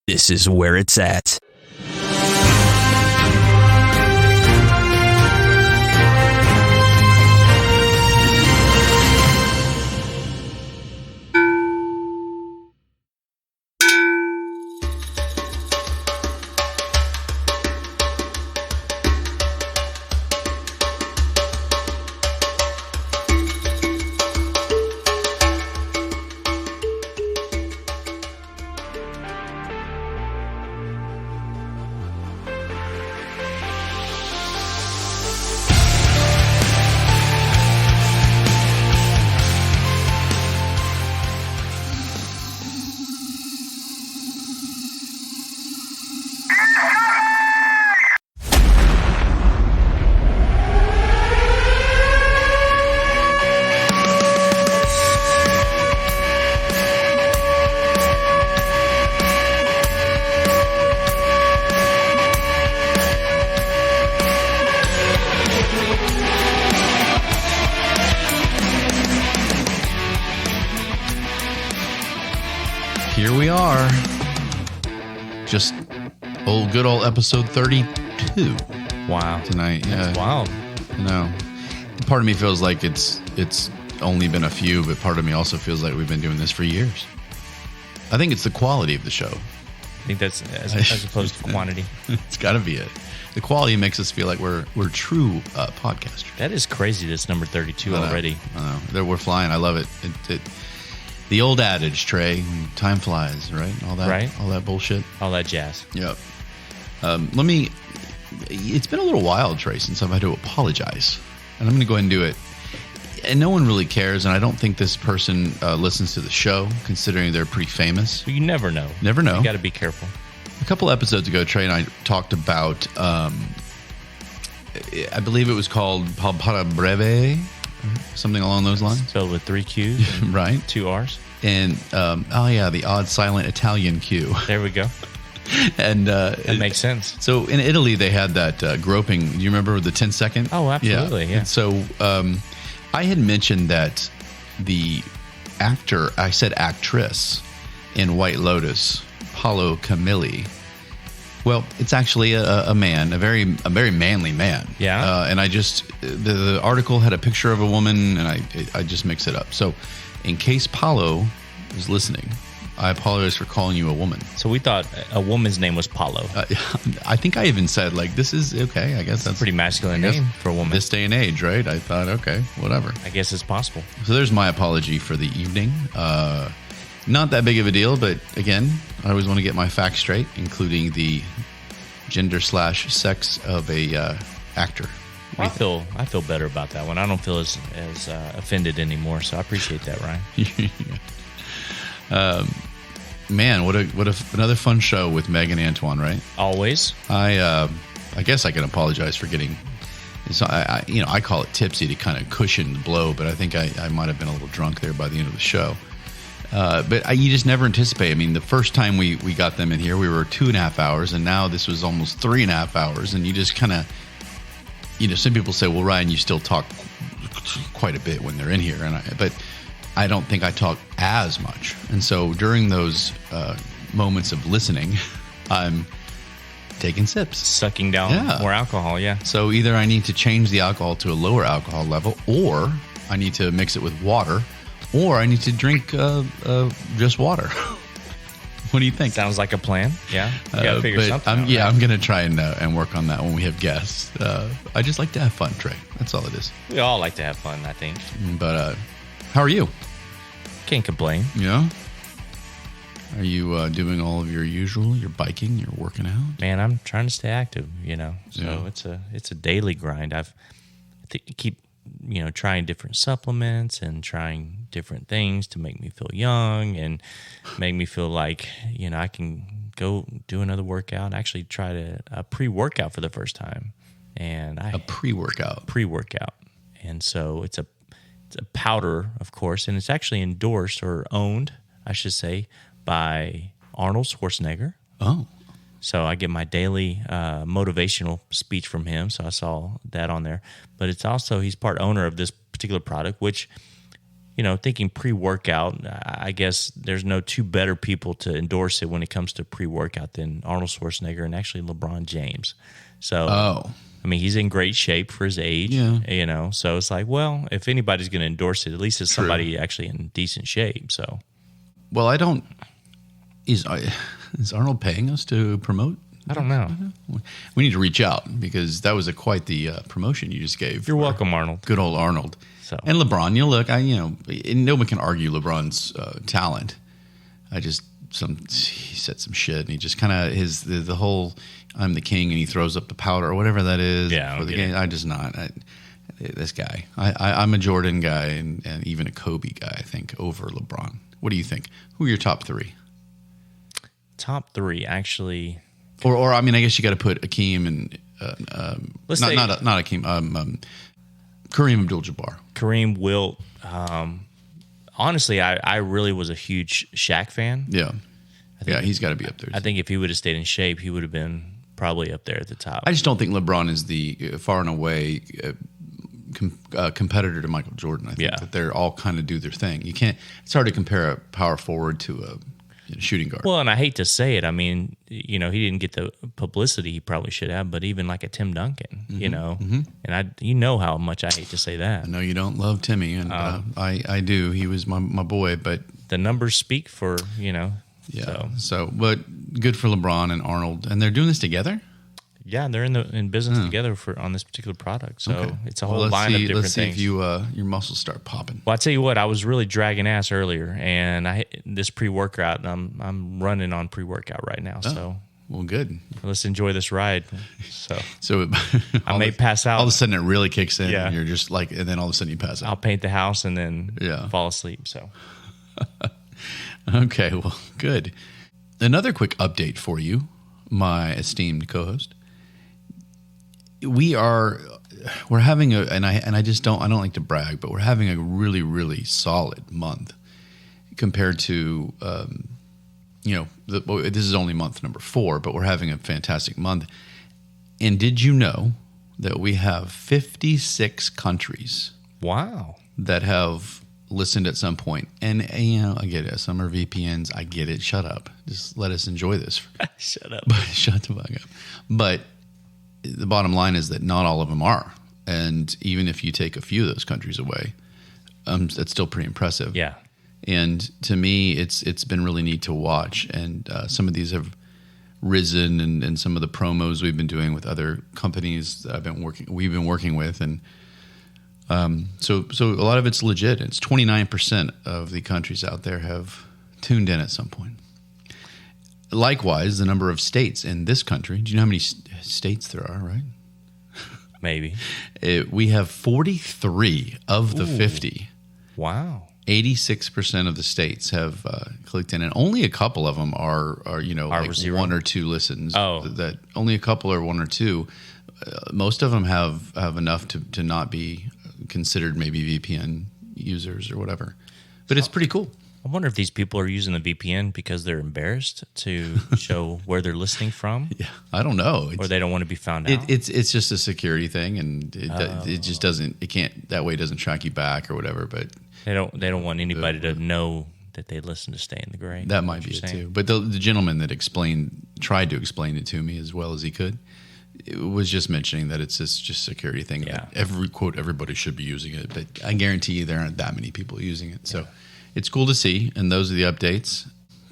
This is where it's at. Here we are. Just good old episode 32. Wow. Tonight. Yeah. That's wild. No. Part of me feels like it's only been a few, but part of me also feels like we've been doing this for years. I think it's the quality of the show. I think that's as opposed to quantity. It's got to be it. The quality makes us feel like we're true podcasters. That is crazy. That's number 32 already. I know. We're flying. I love it. The old adage, Trey, time flies, right? All that bullshit. All that jazz. Yep. It's been a little while, Trey, since I've had to apologize. And I'm going to go ahead and do it. And no one really cares, and I don't think this person listens to the show, considering they're pretty famous. You never know. Never know. You got to be careful. A couple episodes ago, Trey and I talked about, I believe it was called Palpata Breve, something along those lines. Spelled with 3 Q's and right. 2 R's. And, the odd silent Italian Q. There we go. And that makes sense. So in Italy, they had that groping. Do you remember the 10-second? Oh, absolutely, yeah. And so I had mentioned that the actor, I said actress in White Lotus, Paolo Camilli. Well, it's actually a man, a very manly man. Yeah. And I just the article had a picture of a woman, and I just mixed it up. So, in case Paolo is listening, I apologize for calling you a woman. So we thought a woman's name was Paulo. I think I even said, like, this is okay. I guess that's a pretty masculine name for a woman. This day and age, right? I thought, okay, whatever. I guess it's possible. So there's my apology for the evening. Not that big of a deal, but again, I always want to get my facts straight, including the gender/sex of a actor. I feel better about that one. I don't feel as offended anymore, so I appreciate that, Ryan. Man, what another fun show with Meg Antwan, right? Always. I guess I can apologize for getting. I call it tipsy to kind of cushion the blow, but I think I might have been a little drunk there by the end of the show. But you just never anticipate. I mean, the first time we got them in here, we were 2.5 hours, and now this was almost 3.5 hours, and you just kind of, some people say, well, Ryan, you still talk quite a bit when they're in here, but I don't think I talk as much. And so during those moments of listening, I'm taking sips. Sucking down more alcohol, yeah. So either I need to change the alcohol to a lower alcohol level, or I need to mix it with water, or I need to drink just water. What do you think? Sounds like a plan. Yeah, you gotta figure something out. Yeah, I'm gonna try and work on that when we have guests. I just like to have fun, Trey. That's all it is. We all like to have fun, I think. But how are you? Can't complain. Yeah. Are you doing all of your usual? You're biking. You're working out. Man, I'm trying to stay active. So it's a daily grind. I keep trying different supplements and trying different things to make me feel young and make me feel like, I can go do another workout. I actually tried a pre-workout for the first time. And a pre-workout. And so it's a powder, of course, and it's actually endorsed or owned, I should say, by Arnold Schwarzenegger. Oh. So I get my daily motivational speech from him. So I saw that on there. But it's also, he's part owner of this particular product, which, thinking pre-workout, I guess there's no two better people to endorse it when it comes to pre-workout than Arnold Schwarzenegger and actually LeBron James. So, I mean, he's in great shape for his age, so it's like, well, if anybody's going to endorse it, at least it's somebody actually in decent shape. So, well, is Arnold paying us to promote? I don't know. We need to reach out because that was quite the promotion you just gave. You're welcome, Arnold. Good old Arnold. So. And LeBron, look, no one can argue LeBron's talent. He said some shit, and he just kind of the whole "I'm the king" and he throws up the powder or whatever that is for the game. This guy. I'm a Jordan guy and even a Kobe guy. I think over LeBron. What do you think? Who are your top three? Top three, actually. Or I mean, I guess you got to put Akeem and not Akeem. Kareem Abdul-Jabbar. Kareem, Wilt. Honestly, I really was a huge Shaq fan. Yeah. He's got to be up there. I think if he would have stayed in shape, he would have been probably up there at the top. I just don't think LeBron is the far and away competitor to Michael Jordan. I think that they're all kind of do their thing. You can't. It's hard to compare a power forward to a shooting guard. Well, and I hate to say it. I mean, he didn't get the publicity he probably should have, but even like a Tim Duncan, and how much I hate to say that. I know you don't love Timmy, and I do. He was my boy, but the numbers speak for, Yeah. So, but good for LeBron and Arnold, and they're doing this together. Yeah, they're in business together on this particular product. So it's a whole line of different things. Let's see if your muscles start popping. Well, I tell you what, I was really dragging ass earlier, and this pre-workout, I'm running on pre-workout right now. So well, good. Let's enjoy this ride. So I may pass out. All of a sudden, it really kicks in. Yeah. And you're just like, and then all of a sudden you pass out. I'll paint the house and then fall asleep. So okay, well, good. Another quick update for you, my esteemed co-host. We're having I don't like to brag, but we're having a really, really solid month compared to, this is only month number 4, but we're having a fantastic month. And did you know that we have 56 countries? Wow. That have listened at some point. And, I get it. Some are VPNs. I get it. Shut up. Just let us enjoy this. Shut up. Shut the fuck up. But the bottom line is that not all of them are. And even if you take a few of those countries away, that's still pretty impressive. Yeah. And to me, it's been really neat to watch. And some of these have risen, and some of the promos we've been doing with other companies that we've been working with. And so a lot of it's legit. It's 29% of the countries out there have tuned in at some point. Likewise, the number of states in this country. Do you know how many states there are, right? Maybe. We have 43 of the 50. Wow. 86% of the states have clicked in, and only a couple of them are like zero? 1 or 2 listens. Oh. That only a couple are 1 or 2. Most of them have enough to not be considered maybe VPN users or whatever. But it's pretty cool. I wonder if these people are using the VPN because they're embarrassed to show where they're listening from. Yeah, I don't know. Or they don't want to be found out. It's just a security thing, and it just doesn't. It can't that way. It doesn't track you back or whatever. But they don't want anybody to know that they listen to Stay in the Gray. That might be it too. But the gentleman that tried to explain it to me as well as he could, it was just mentioning that it's just a security thing. Yeah. Everybody should be using it, but I guarantee you there aren't that many people using it. So. It's cool to see, and those are the updates.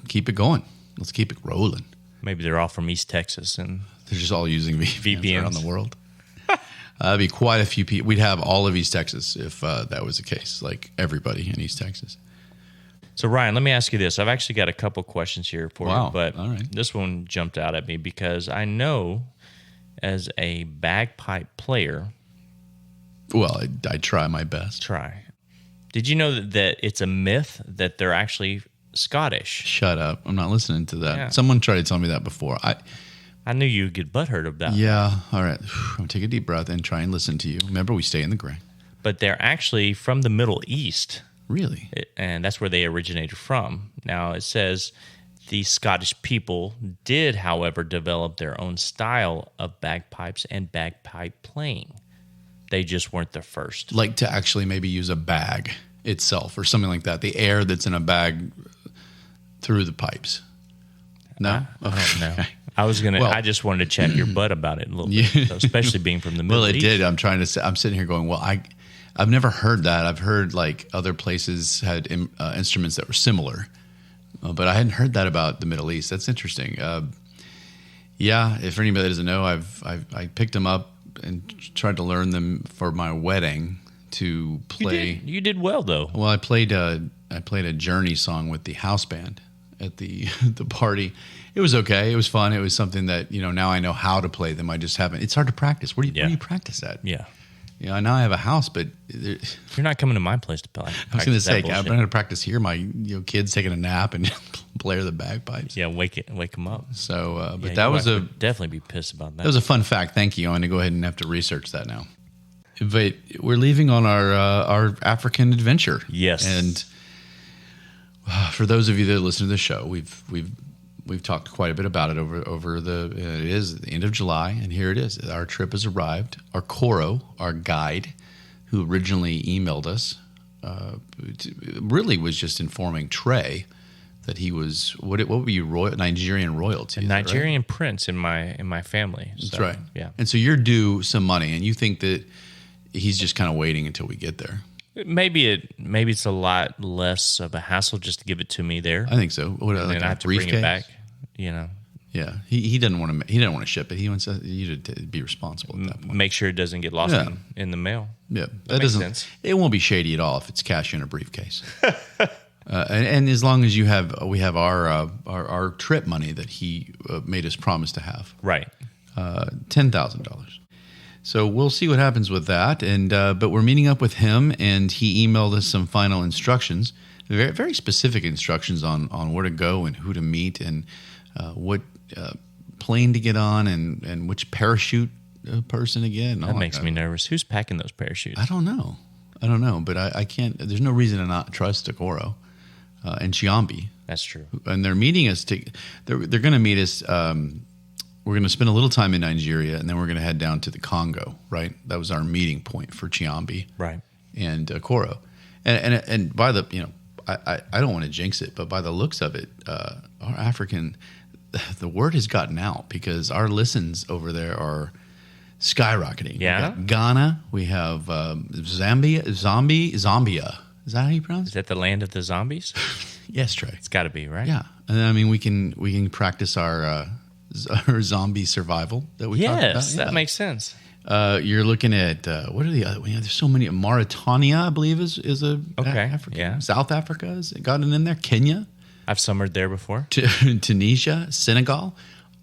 Keep it going. Let's keep it rolling. Maybe they're all from East Texas, and they're just all using VPNs around the world. That'd be quite a few people. We'd have all of East Texas if that was the case, like everybody in East Texas. So, Ryan, let me ask you this. I've actually got a couple questions here for you, but all right. This one jumped out at me because I know as a bagpipe player... Well, I try my best. Did you know that it's a myth that they're actually Scottish? Shut up. I'm not listening to that. Yeah. Someone tried to tell me that before. I knew you'd get butthurt about that. Yeah. All right. I'm going to take a deep breath and try and listen to you. Remember, we stay in the gray. But they're actually from the Middle East. Really? And that's where they originated from. Now, it says the Scottish people did, however, develop their own style of bagpipes and bagpipe playing. They just weren't the first. Like to actually maybe use a bag itself or something like that. The air that's in a bag through the pipes. No? I don't know. I just wanted to check your butt about it a little bit, so especially being from the Middle East. Well, it did. I'm sitting here going, well, I've never heard that. I've heard like other places had instruments that were similar, but I hadn't heard that about the Middle East. That's interesting. Yeah, if anybody doesn't know, I picked them up and tried to learn them for my wedding to play. You did well though. Well, I played a Journey song with the house band at the party. It was okay. It was fun. It was something that, now I know how to play them. I just haven't. It's hard to practice. Where do you practice at? Yeah. Now I have a house, but you're not coming to my place to play. I was going to say, I'm going to practice here. My kids taking a nap and blare the bagpipes. Yeah, wake them up. So, but that was definitely be pissed about that. That was a fun fact. Thank you. I'm going to go ahead and have to research that now. But we're leaving on our African adventure. Yes, and for those of you that listen to the show, we've talked quite a bit about it over it is the end of July, and here it is. Our trip has arrived. Our Coro, our guide, who originally emailed us, really was just informing Trey that he was what were you Nigerian royalty? A Nigerian prince in my family. That's right. Yeah, and so you're due some money, and you think that he's just kind of waiting until we get there. Maybe it's a lot less of a hassle just to give it to me there. I think so. And then I have to bring it back. Yeah, he doesn't want to ship it. He wants you to be responsible at that point. Make sure it doesn't get lost in the mail. Yeah, that makes sense. It won't be shady at all if it's cash in a briefcase. and as long as we have our trip money that he made us promise to have. Right. $10,000. So we'll see what happens with that, but we're meeting up with him, and he emailed us some final instructions, very, very specific instructions on where to go and who to meet and what plane to get on and which parachute person to get. That makes me nervous. Who's packing those parachutes? I don't know, but I can't. There's no reason to not trust Okoro and Chiambi. That's true. And they're meeting us. They're going to meet us. We're going to spend a little time in Nigeria, and then we're going to head down to the Congo, right? That was our meeting point for Chiambi. Right. And Koro. And by the, I don't want to jinx it, but by the looks of it, our African, the word has gotten out because our listens over there are skyrocketing. Yeah. We got Ghana. We have Zambia. Is that how you pronounce it? Is that the land of the zombies? Yes, Trey. It's got to be, right? Yeah. And I mean, we can practice our zombie survival that we talked about. Yes, that makes sense. You're looking at what are the other? There's so many. Mauritania, I believe, is a African. Yeah. South Africa has gotten in there. Kenya, I've summered there before. Tunisia, Senegal,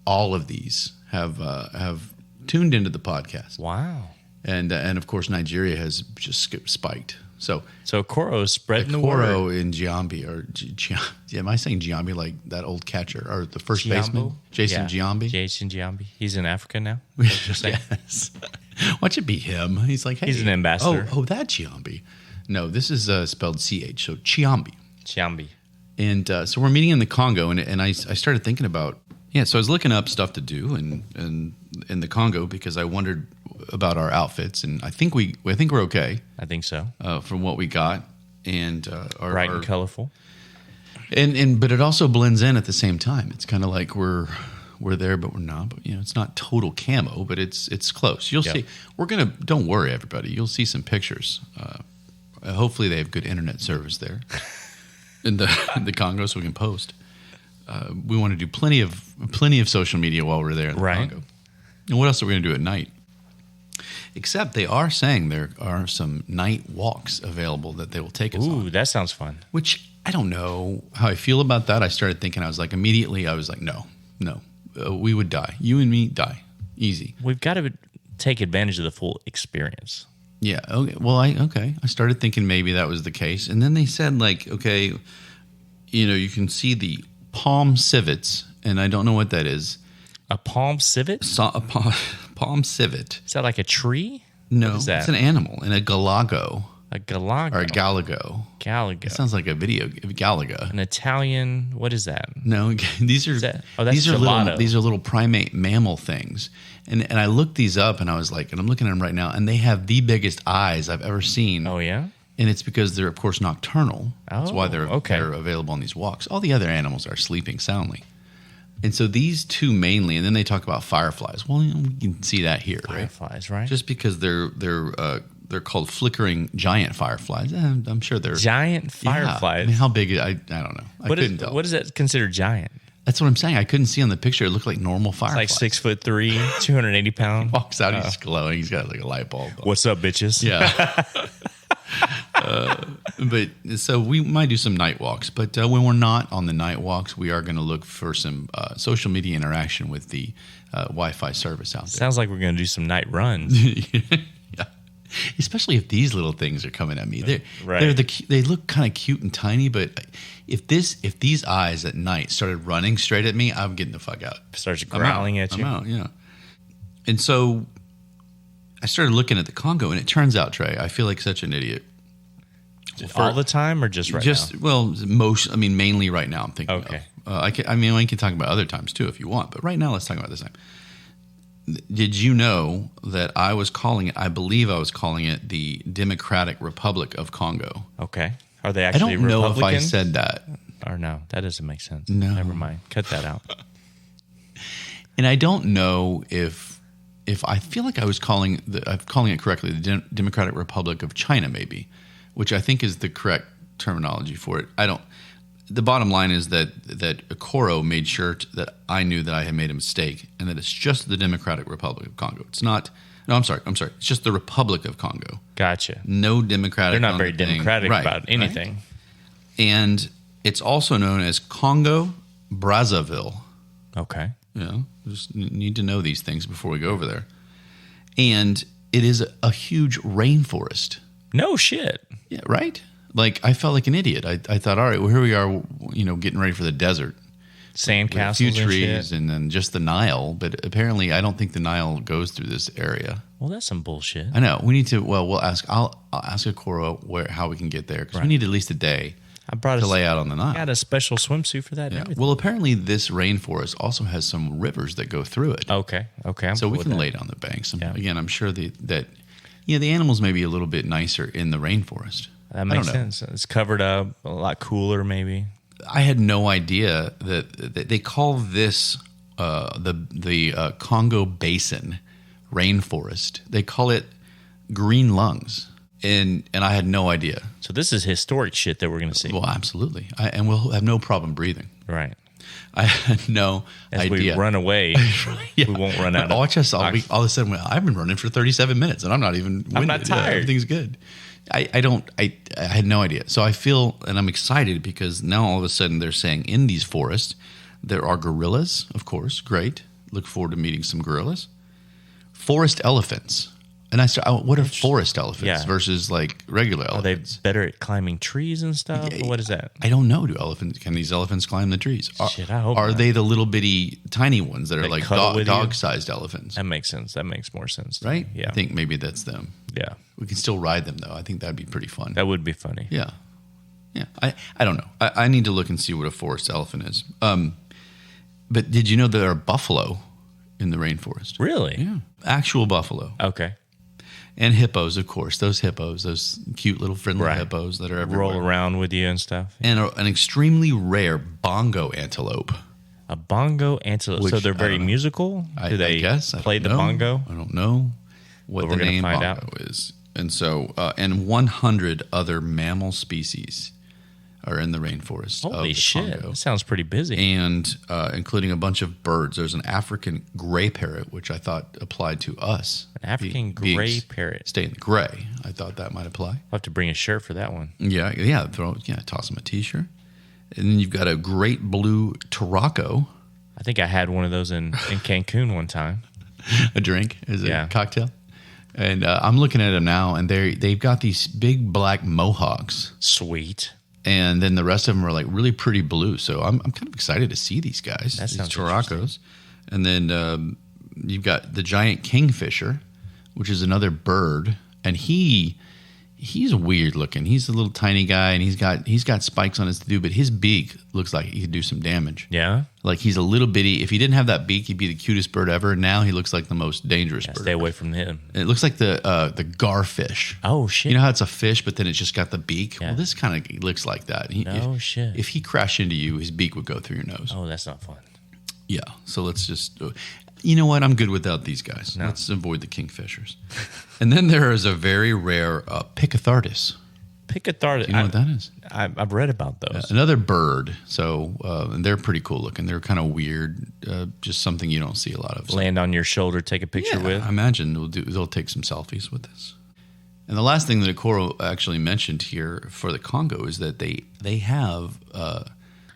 all of these have tuned into the podcast. Wow. And of course Nigeria has just spiked. So Okoro is spreading the word. Okoro in Giambi, am I saying Giambi like that old catcher or the first baseman, Jason Giambi? Jason Giambi. He's in Africa now. Yes. Watch it be him. He's like, hey, he's an ambassador. Oh, that Giambi. No, this is spelled CH. So Chiambi. Chiambi. And so we're meeting in the Congo, and I started thinking about so I was looking up stuff to do and in the Congo because I wondered about our outfits, and I think we're okay. I think so. From what we got, and bright and colorful, and but it also blends in at the same time. It's kind of like we're there, but we're not. But it's not total camo, but it's close. You'll see. Don't worry, everybody. You'll see some pictures. Hopefully, they have good internet service there in the Congo, so we can post. We want to do plenty of social media while we're there in the Congo. And what else are we going to do at night? Except they are saying there are some night walks available that they will take us on. Ooh, that sounds fun. Which I don't know how I feel about that. I started thinking, immediately I was like, no, we would die. You and me die. Easy. We've got to take advantage of the full experience. Yeah. Okay. Well, I started thinking maybe that was the case. And then they said you can see the palm civets, and I don't know what that is. A palm civet? Palm civet. Is that like a tree? No, it's an animal. And a galago. A galago. Or a galago. Galago. It sounds like a video. Galaga. An Italian. What is that? No, these are gelato. These are little primate mammal things. And I looked these up, and I was like, and I'm looking at them right now, and they have the biggest eyes I've ever seen. Oh yeah. And it's because they're, of course, nocturnal. That's why they're available on these walks. All the other animals are sleeping soundly. And so these two mainly, and then they talk about fireflies. Well, you can see that here, Fireflies, right? Just because they're called flickering giant fireflies. I'm sure they're giant fireflies. Yeah. I mean, how big? I don't know. I couldn't tell. What is that considered giant? That's what I'm saying. I couldn't see on the picture. It looked like normal fireflies. It's like 6'3", 280 pounds. He walks out, he's glowing. He's got like a light bulb. What's up, bitches? Yeah. But so we might do some night walks, but when we're not on the night walks, we are going to look for some social media interaction with the Wi-Fi service out there. Sounds like we're going to do some night runs. Yeah. Especially if these little things are coming at me. Right. They look kind of cute and tiny, but if these eyes at night started running straight at me, I'm getting the fuck out. Starts growling at you. I'm out, yeah. And so I started looking at the Congo, and it turns out, Trey, I feel like such an idiot. All the time, or just right now? Well, mainly right now. I'm thinking. Okay. I can talk about other times too if you want, but right now let's talk about this time. Did you know that I believe I was calling it the Democratic Republic of Congo? Okay. Are they actually Republican? I don't Republican? know if I said that. Or no, that doesn't make sense. No. Never mind. Cut that out. And I don't know if I feel like I'm calling it correctly, the Democratic Republic of China, maybe, which I think is the correct terminology for it. The bottom line is that Okoro made sure that I knew that I had made a mistake and that it's just the Democratic Republic of Congo. It's not. No, I'm sorry. It's just the Republic of Congo. Gotcha. No democratic. They're not very democratic about anything. Right? And it's also known as Congo Brazzaville. Okay. Yeah, just need to know these things before we go over there. And it is a huge rainforest. No shit. Yeah, right? Like, I felt like an idiot. I thought, all right, well, here we are, getting ready for the desert. Sandcastles, a few trees, and then just the Nile. But apparently, I don't think the Nile goes through this area. Well, that's some bullshit. I know. We need to. Well, we'll ask. I'll ask Okoro how we can get there because we need at least a day to lay out on the Nile. I got a special swimsuit for that. Yeah. Well, apparently, this rainforest also has some rivers that go through it. Okay. So we can lay down the banks. Again, I'm sure that the animals may be a little bit nicer in the rainforest. That makes sense. It's covered up, a lot cooler, maybe. I had no idea that they call this the Congo Basin rainforest. They call it green lungs, and I had no idea. So this is historic shit that we're going to see. Well, absolutely, and we'll have no problem breathing. Right. I had no idea. As we run away, we won't run out. Watch us all of a sudden. I've been running for 37 minutes, and I'm not even winded. I'm not tired. Everything's good. I had no idea. So I feel, and I'm excited because now all of a sudden they're saying in these forests, there are gorillas, of course. Great. Look forward to meeting some gorillas. Forest elephants. And what are forest elephants versus like regular elephants? Are they better at climbing trees and stuff? Or what is that? I don't know. Can these elephants climb the trees? Shit, I hope Are not. they the little bitty tiny ones that are like cuddle dog-sized elephants? That makes sense. That makes more sense. Right? Yeah. I think maybe that's them. Yeah. We can still ride them though. I think that'd be pretty fun. That would be funny. Yeah. Yeah. I don't know. I need to look and see what a forest elephant is. But did you know there are buffalo in the rainforest? Really? Yeah. Actual buffalo. Okay. And hippos, of course. Those cute little friendly hippos that are everywhere. Roll around with you and stuff. And an extremely rare bongo antelope. A bongo antelope. So they're very musical? Do they play the bongo? I don't know what the name bongo is. And so, and 100 other mammal species are in the rainforest. Holy shit. Congo. That sounds pretty busy. And including a bunch of birds. There's an African gray parrot, which I thought applied to us. An African gray parrot. Stay in the gray. I thought that might apply. I'll have to bring a shirt for that one. Yeah. Toss them a t-shirt. And then you've got a great blue Tarraco. I think I had one of those in Cancun one time. A drink? Is it a cocktail? And I'm looking at them now, and they've got these big black mohawks. Sweet. And then the rest of them are like really pretty blue. So I'm kind of excited to see these guys. That sounds Tarracos. And then you've got the giant kingfisher, which is another bird. And he He's weird looking. He's a little tiny guy, and he's got spikes on his dude, but his beak looks like he could do some damage. Yeah, like he's a little bitty. If he didn't have that beak, he'd be the cutest bird ever. Now he looks like the most dangerous bird. Stay away from him. It looks like the garfish. Oh shit! You know how it's a fish, but then it's just got the beak. Yeah. Well, this kind of looks like that. Shit! If he crashed into you, his beak would go through your nose. Oh, that's not fun. Yeah. So let's just. You know what? I'm good without these guys. No. Let's avoid the kingfishers. And then there is a very rare Picathartus. Picathartus. Do you know what that is? I've read about those. Another bird. So and they're pretty cool looking. They're kind of weird. Just something you don't see a lot of. So. Land on your shoulder, take a picture with. I imagine they'll take some selfies with this. And the last thing that Okoro actually mentioned here for the Congo is that they have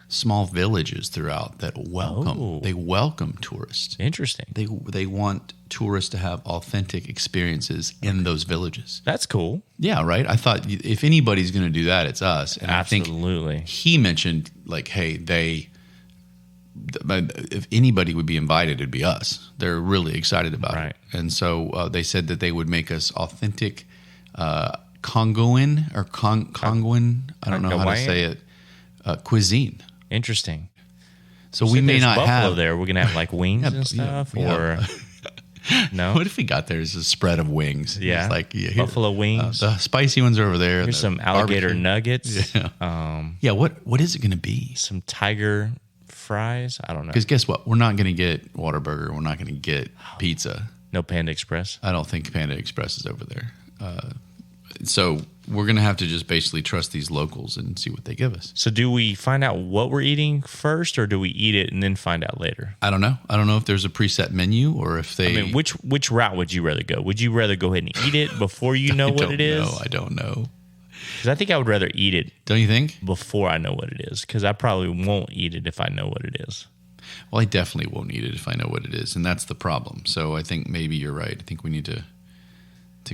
small villages throughout that welcome tourists. Interesting. They want tourists to have authentic experiences in those villages. That's cool. Yeah, right. I thought if anybody's going to do that, it's us. And absolutely. I think he mentioned like, hey, if anybody would be invited, it'd be us. They're really excited about it, and so they said that they would make us authentic Congoan or Congoan. I don't know how to say it. Cuisine. Interesting. So we may not have there. We're gonna have like wings and stuff, or no? What if we got there as a spread of wings? Yeah, it's like buffalo wings. The spicy ones are over there. Here's some alligator barbecue nuggets. Yeah. What is it going to be? Some tiger fries. I don't know. Because guess what? We're not going to get Whataburger. We're not going to get pizza. No Panda Express. I don't think Panda Express is over there. So we're going to have to just basically trust these locals and see what they give us. So do we find out what we're eating first, or do we eat it and then find out later? I don't know. I don't know if there's a preset menu or if they... I mean, which route would you rather go? Would you rather go ahead and eat it before you know what it is? I don't know. Because I think I would rather eat it. Don't you think? Before I know what it is. Because I probably won't eat it if I know what it is. Well, I definitely won't eat it if I know what it is. And that's the problem. So I think maybe you're right. I think we need to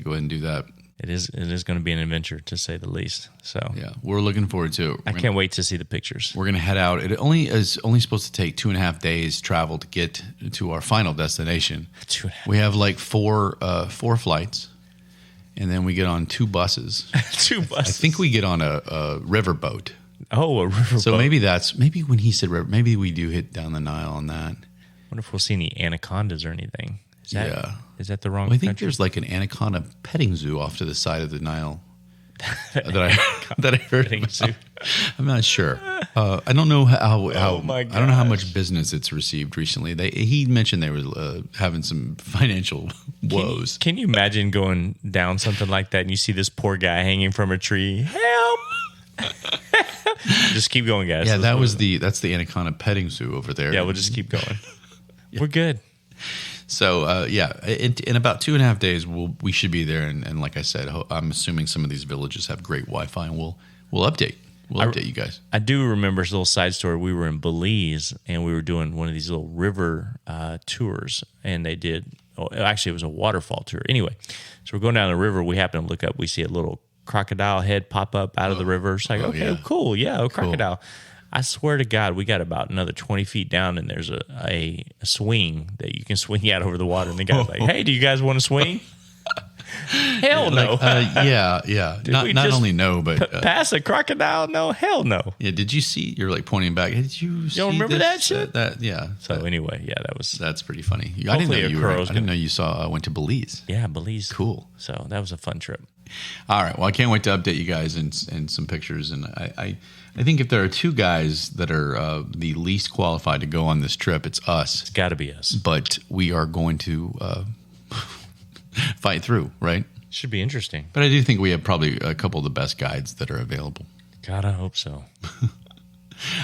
go ahead and do that. It is going to be an adventure, to say the least. So yeah, we're looking forward to it. I can't wait to see the pictures. We're going to head out. It is only supposed to take 2.5 days travel to get to our final destination. We have like four flights, and then we get on 2 buses. 2 buses. I think we get on a river boat. Oh, a river boat. So maybe when he said river, maybe we do hit down the Nile on that. I wonder if we'll see any anacondas or anything. Is that the wrong I think country? there's like an anaconda petting zoo off to the side of the Nile that I heard about. Zoo. I'm not sure. I don't know how I don't know how much business it's received recently. He mentioned they were having some financial woes. Can you imagine going down something like that and you see this poor guy hanging from a tree? Help! Just keep going, guys. Yeah, that's the anaconda petting zoo over there. Yeah, we'll just keep going. Yeah. We're good. So in about 2.5 days we should be there, and like I said, I'm assuming some of these villages have great Wi-Fi, and we'll update you guys. I do remember a little side story. We were in Belize, and we were doing one of these little river tours, and they did. Actually, it was a waterfall tour. Anyway, so we're going down the river. We happen to look up. We see a little crocodile head pop up out of the river. It's like, cool, yeah, crocodile. Cool. I swear to God, we got about another 20 feet down, and there's a swing that you can swing out over the water. And the guy's like, "Hey, do you guys want to swing?" Hell no. Yeah. Not only no, but pass a crocodile? No, hell no. Yeah. Did you see? You're like pointing back. Did you? You don't remember that shit? Yeah. So anyway, yeah, that's pretty funny. I didn't know you went to Belize. Yeah, Belize. Cool. So that was a fun trip. All right. Well, I can't wait to update you guys and some pictures. And I think if there are 2 guys that are the least qualified to go on this trip, it's us. It's got to be us. But we are going to fight through, right? Should be interesting. But I do think we have probably a couple of the best guides that are available. God, I hope so.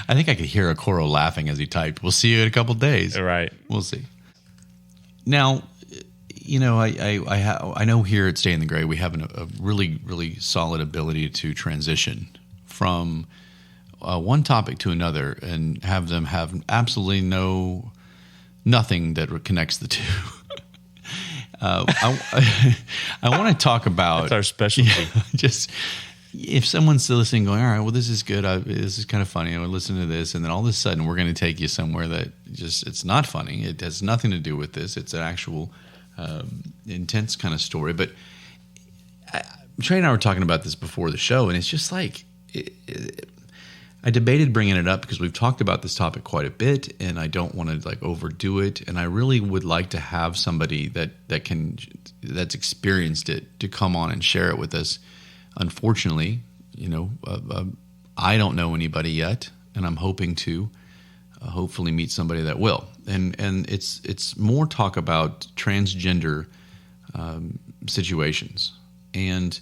I think I could hear Okoro laughing as he typed. We'll see you in a couple of days. All right. We'll see. Now, you know, I know here at Stay in the Gray we have a really, really solid ability to transition from one topic to another and have them have absolutely nothing that connects the two. I want to talk about... That's our specialty. Yeah, just if someone's still listening going, all right, well, this is good. This is kind of funny. I would listen to this. And then all of a sudden we're going to take you somewhere that it's not funny. It has nothing to do with this. It's an actual intense kind of story. But Trey and I were talking about this before the show, and it's just like I debated bringing it up because we've talked about this topic quite a bit, and I don't want to like overdo it. And I really would like to have somebody that's experienced it to come on and share it with us. Unfortunately, I don't know anybody yet, and I'm hoping to hopefully meet somebody that will. And it's more talk about transgender situations. And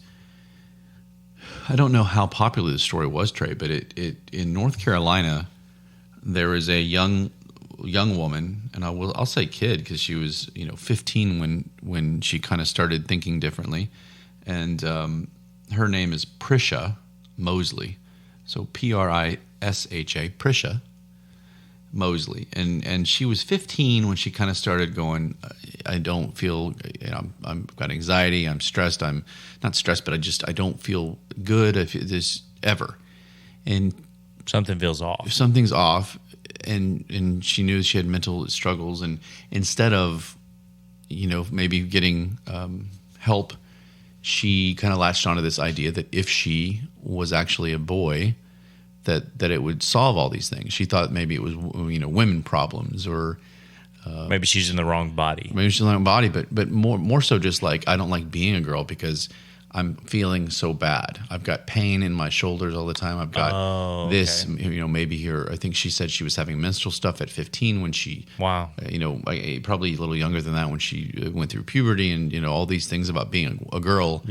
I don't know how popular the story was, Trey, but it in North Carolina, there is a young woman, and I'll say kid because she was 15 when she kind of started thinking differently, and her name is Prisha Mosely, so Prisha, Prisha Mosely, and she was 15 when she kind of started going, I don't feel, I've got anxiety, I'm stressed, I'm not stressed, but I don't feel good if this ever, and something feels off. Something's off, and she knew she had mental struggles, and instead of, maybe getting help, she kind of latched onto this idea that if she was actually a boy, that it would solve all these things. She thought maybe it was women problems, or maybe she's in the wrong body. Maybe she's in the wrong body, but more so just like I don't like being a girl because I'm feeling so bad. I've got pain in my shoulders all the time. I've got this, maybe here. I think she said she was having menstrual stuff at 15 when she, wow, probably a little younger than that when she went through puberty, and all these things about being a girl,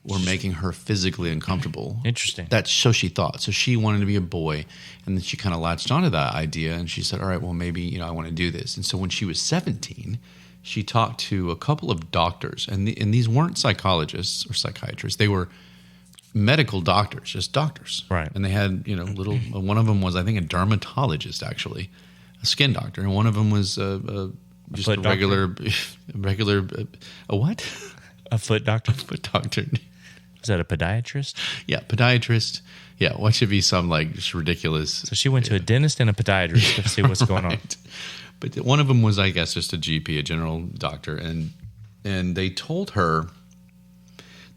were making her physically uncomfortable. Interesting. That's so she thought. So she wanted to be a boy, and then she kind of latched onto that idea, and she said, "All right, well maybe I want to do this." And so when she was 17. She talked to a couple of doctors, and these weren't psychologists or psychiatrists. They were medical doctors, just doctors. Right. And they had, one of them was, I think, a dermatologist, actually, a skin doctor. And one of them was just a regular, a what? A foot doctor? A foot doctor. Is that a podiatrist? Yeah, podiatrist. Yeah, what should be some just ridiculous. So she went to a dentist and a podiatrist to see what's going on. But one of them was, I guess, just a GP, a general doctor, and they told her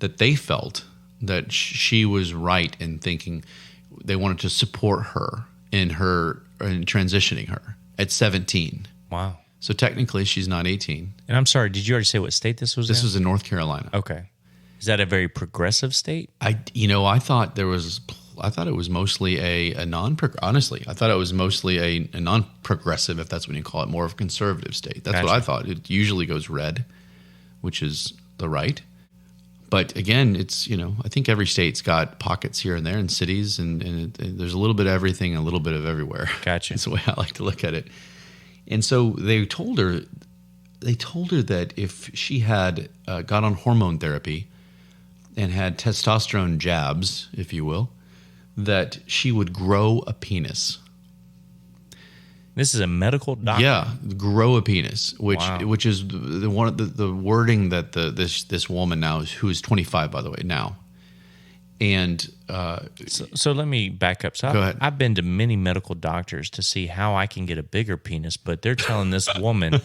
that they felt that she was right in thinking they wanted to support her in transitioning her at 17. Wow. So technically, she's not 18. And I'm sorry, did you already say what state this was in? This was in North Carolina. Okay. Is that a very progressive state? I thought it was mostly a honestly, I thought it was mostly a non-progressive, if that's what you call it, more of a conservative state. That's what I thought. It usually goes red, which is the right. But again, it's, I think every state's got pockets here and there in cities, and there's a little bit of everything, a little bit of everywhere. Gotcha. That's the way I like to look at it. And so they told her that if she had got on hormone therapy and had testosterone jabs, if you will, that she would grow a penis. This is a medical doctor. Yeah, grow a penis, which is the wording that this woman now who is 25, by the way, now. And so let me back up. So go ahead. I've been to many medical doctors to see how I can get a bigger penis, but they're telling this woman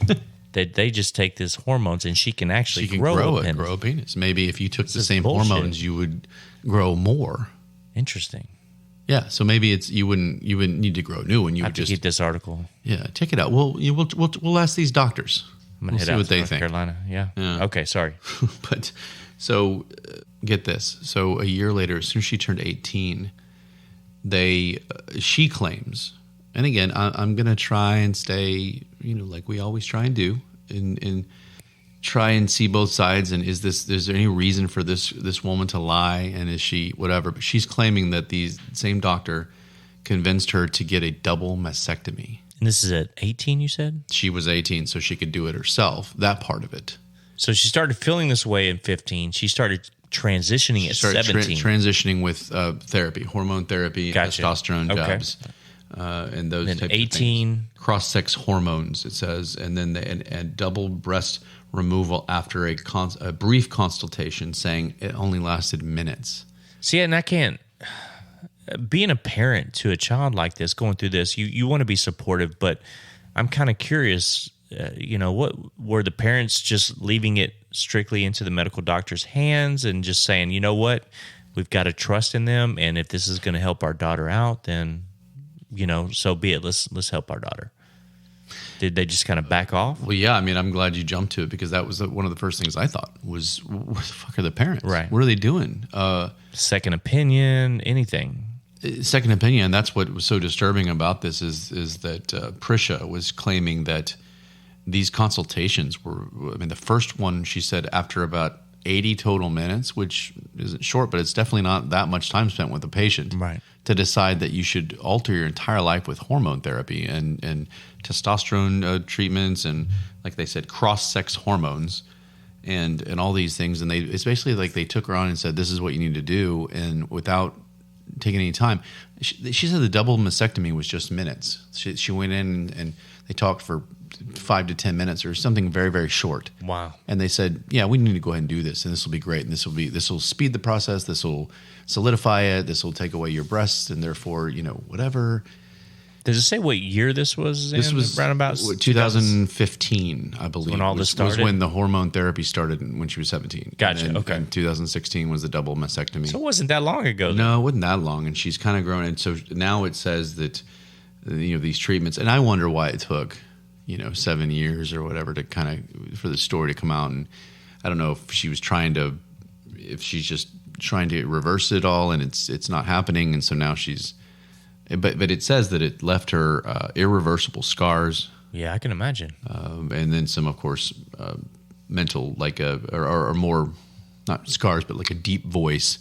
that they just take these hormones and she can actually grow a penis. Maybe if you took the same hormones, you would grow more. Interesting. Yeah, so maybe you wouldn't need to grow a new one. You I would just keep this article. Yeah, check it out. We'll ask these doctors. I'm gonna see what they think. North Carolina. Yeah. Okay. Sorry. But so get this. So a year later, as soon as she turned 18, she claims, and again, I'm gonna try and stay, like we always try and do, and try and see both sides. And is there any reason for this woman to lie? And is she whatever? But she's claiming that the same doctor convinced her to get a double mastectomy. And this is at 18, you said? She was 18, so she could do it herself. That part of it. So she started feeling this way at 15. She started transitioning at 17. Transitioning with therapy, hormone therapy, Gotcha. testosterone jabs, and those types 18, of things. Cross-sex hormones, it says, and then and double breast removal after a brief consultation, saying it only lasted minutes. See, and I can't. Being a parent to a child like this, going through this, you want to be supportive, but I'm kind of curious. What were the parents just leaving it strictly into the medical doctor's hands and just saying, you know what, we've got to trust in them, and if this is going to help our daughter out, then so be it. Let's help our daughter. Did they just kind of back off? Well, yeah. I mean, I'm glad you jumped to it because that was one of the first things I thought was, what the fuck are the parents? Right. What are they doing? Second opinion, anything. Second opinion. That's what was so disturbing about this is that Prisha was claiming that these consultations were, I mean, the first one she said after about 80 total minutes, which isn't short, but it's definitely not that much time spent with the patient. Right. To decide that you should alter your entire life with hormone therapy and testosterone treatments and, like they said, cross-sex hormones and all these things. And it's basically like they took her on and said, this is what you need to do, and without taking any time. She said the double mastectomy was just minutes. She went in and they talked for 5 to 10 minutes or something very, very short. Wow. And they said, yeah, we need to go ahead and do this, and this will be great, and this will speed the process, this will solidify it, this will take away your breasts, and therefore, whatever. Does it say what year this was? This was around about 2015, I believe. When all this started? Was when the hormone therapy started when she was 17. Gotcha. Okay. And 2016 was the double mastectomy. So it wasn't that long ago. Then. No, it wasn't that long, and she's kind of grown. And so now it says that these treatments, and I wonder why it took 7 years or whatever to kind of for the story to come out. And I don't know if she's just trying to reverse it all, and it's not happening, and so now she's. But it says that it left her irreversible scars. Yeah, I can imagine. And then some, of course, mental, like or more, not scars, but like a deep voice,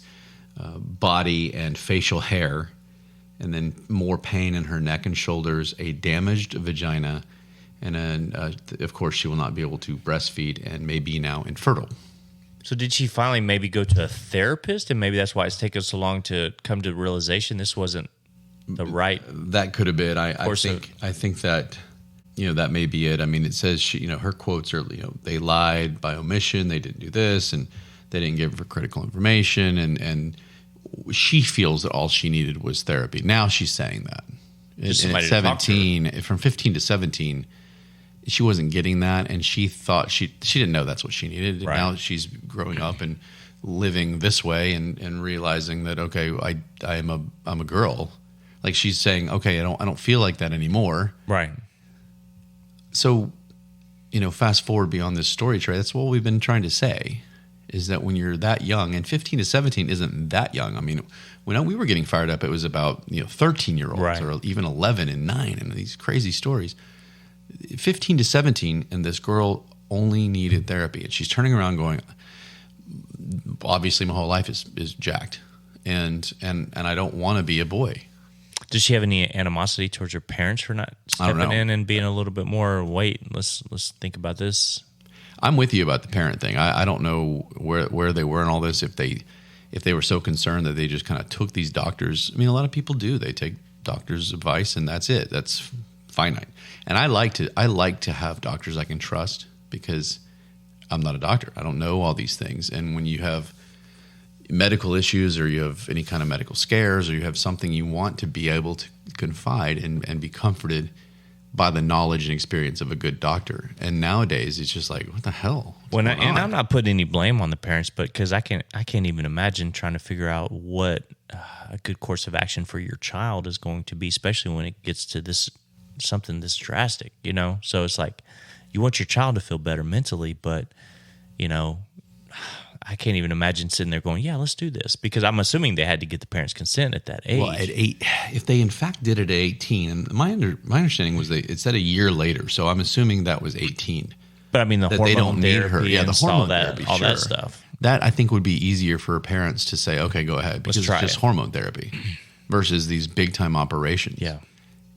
body and facial hair, and then more pain in her neck and shoulders, a damaged vagina, and then, of course, she will not be able to breastfeed and may be now infertile. So did she finally maybe go to a therapist, and maybe that's why it's taken so long to come to the realization this wasn't the right? That could have been. I think that that may be it. I mean, it says she, her quotes are, they lied by omission, they didn't do this, and they didn't give her critical information, and she feels that all she needed was therapy. Now she's saying that. Just and at 17, from 15 to 17, she wasn't getting that, and she thought she didn't know that's what she needed. And right. Now she's growing up and living this way, and realizing that, okay, I'm a girl. Like, she's saying, okay, I don't feel like that anymore. Right. So, fast forward beyond this story, Trey, that's what we've been trying to say, is that when you're that young, and 15 to 17 isn't that young. I mean, when we were getting fired up, it was about 13-year-olds right. or even 11 and 9 and these crazy stories. 15 to 17, and this girl only needed therapy. And she's turning around going, obviously my whole life is jacked, and I don't want to be a boy. Does she have any animosity towards her parents for not stepping in and being a little bit more, wait, let's think about this? I'm with you about the parent thing. I don't know where they were in all this, if they were so concerned that they just kind of took these doctors. I mean, a lot of people do. They take doctors' advice, and that's it. That's finite. And I like to have doctors I can trust, because I'm not a doctor. I don't know all these things. And when you have medical issues, or you have any kind of medical scares, or you have something, you want to be able to confide and be comforted by the knowledge and experience of a good doctor. And nowadays it's just like, what the hell? And I'm not putting any blame on the parents, but because I can't even imagine trying to figure out what a good course of action for your child is going to be, especially when it gets to something this drastic, So it's like, you want your child to feel better mentally, but I can't even imagine sitting there going, yeah, let's do this, because I'm assuming they had to get the parents' consent at that age. Well, at 8, if they in fact did it at 18, and my understanding was it said a year later, so I'm assuming that was 18. But I mean, the hormone they don't need her. therapy, Yeah, the hormone therapy, all that stuff. That I think would be easier for parents to say, okay, go ahead, because it's just hormone therapy versus these big time operations. Yeah,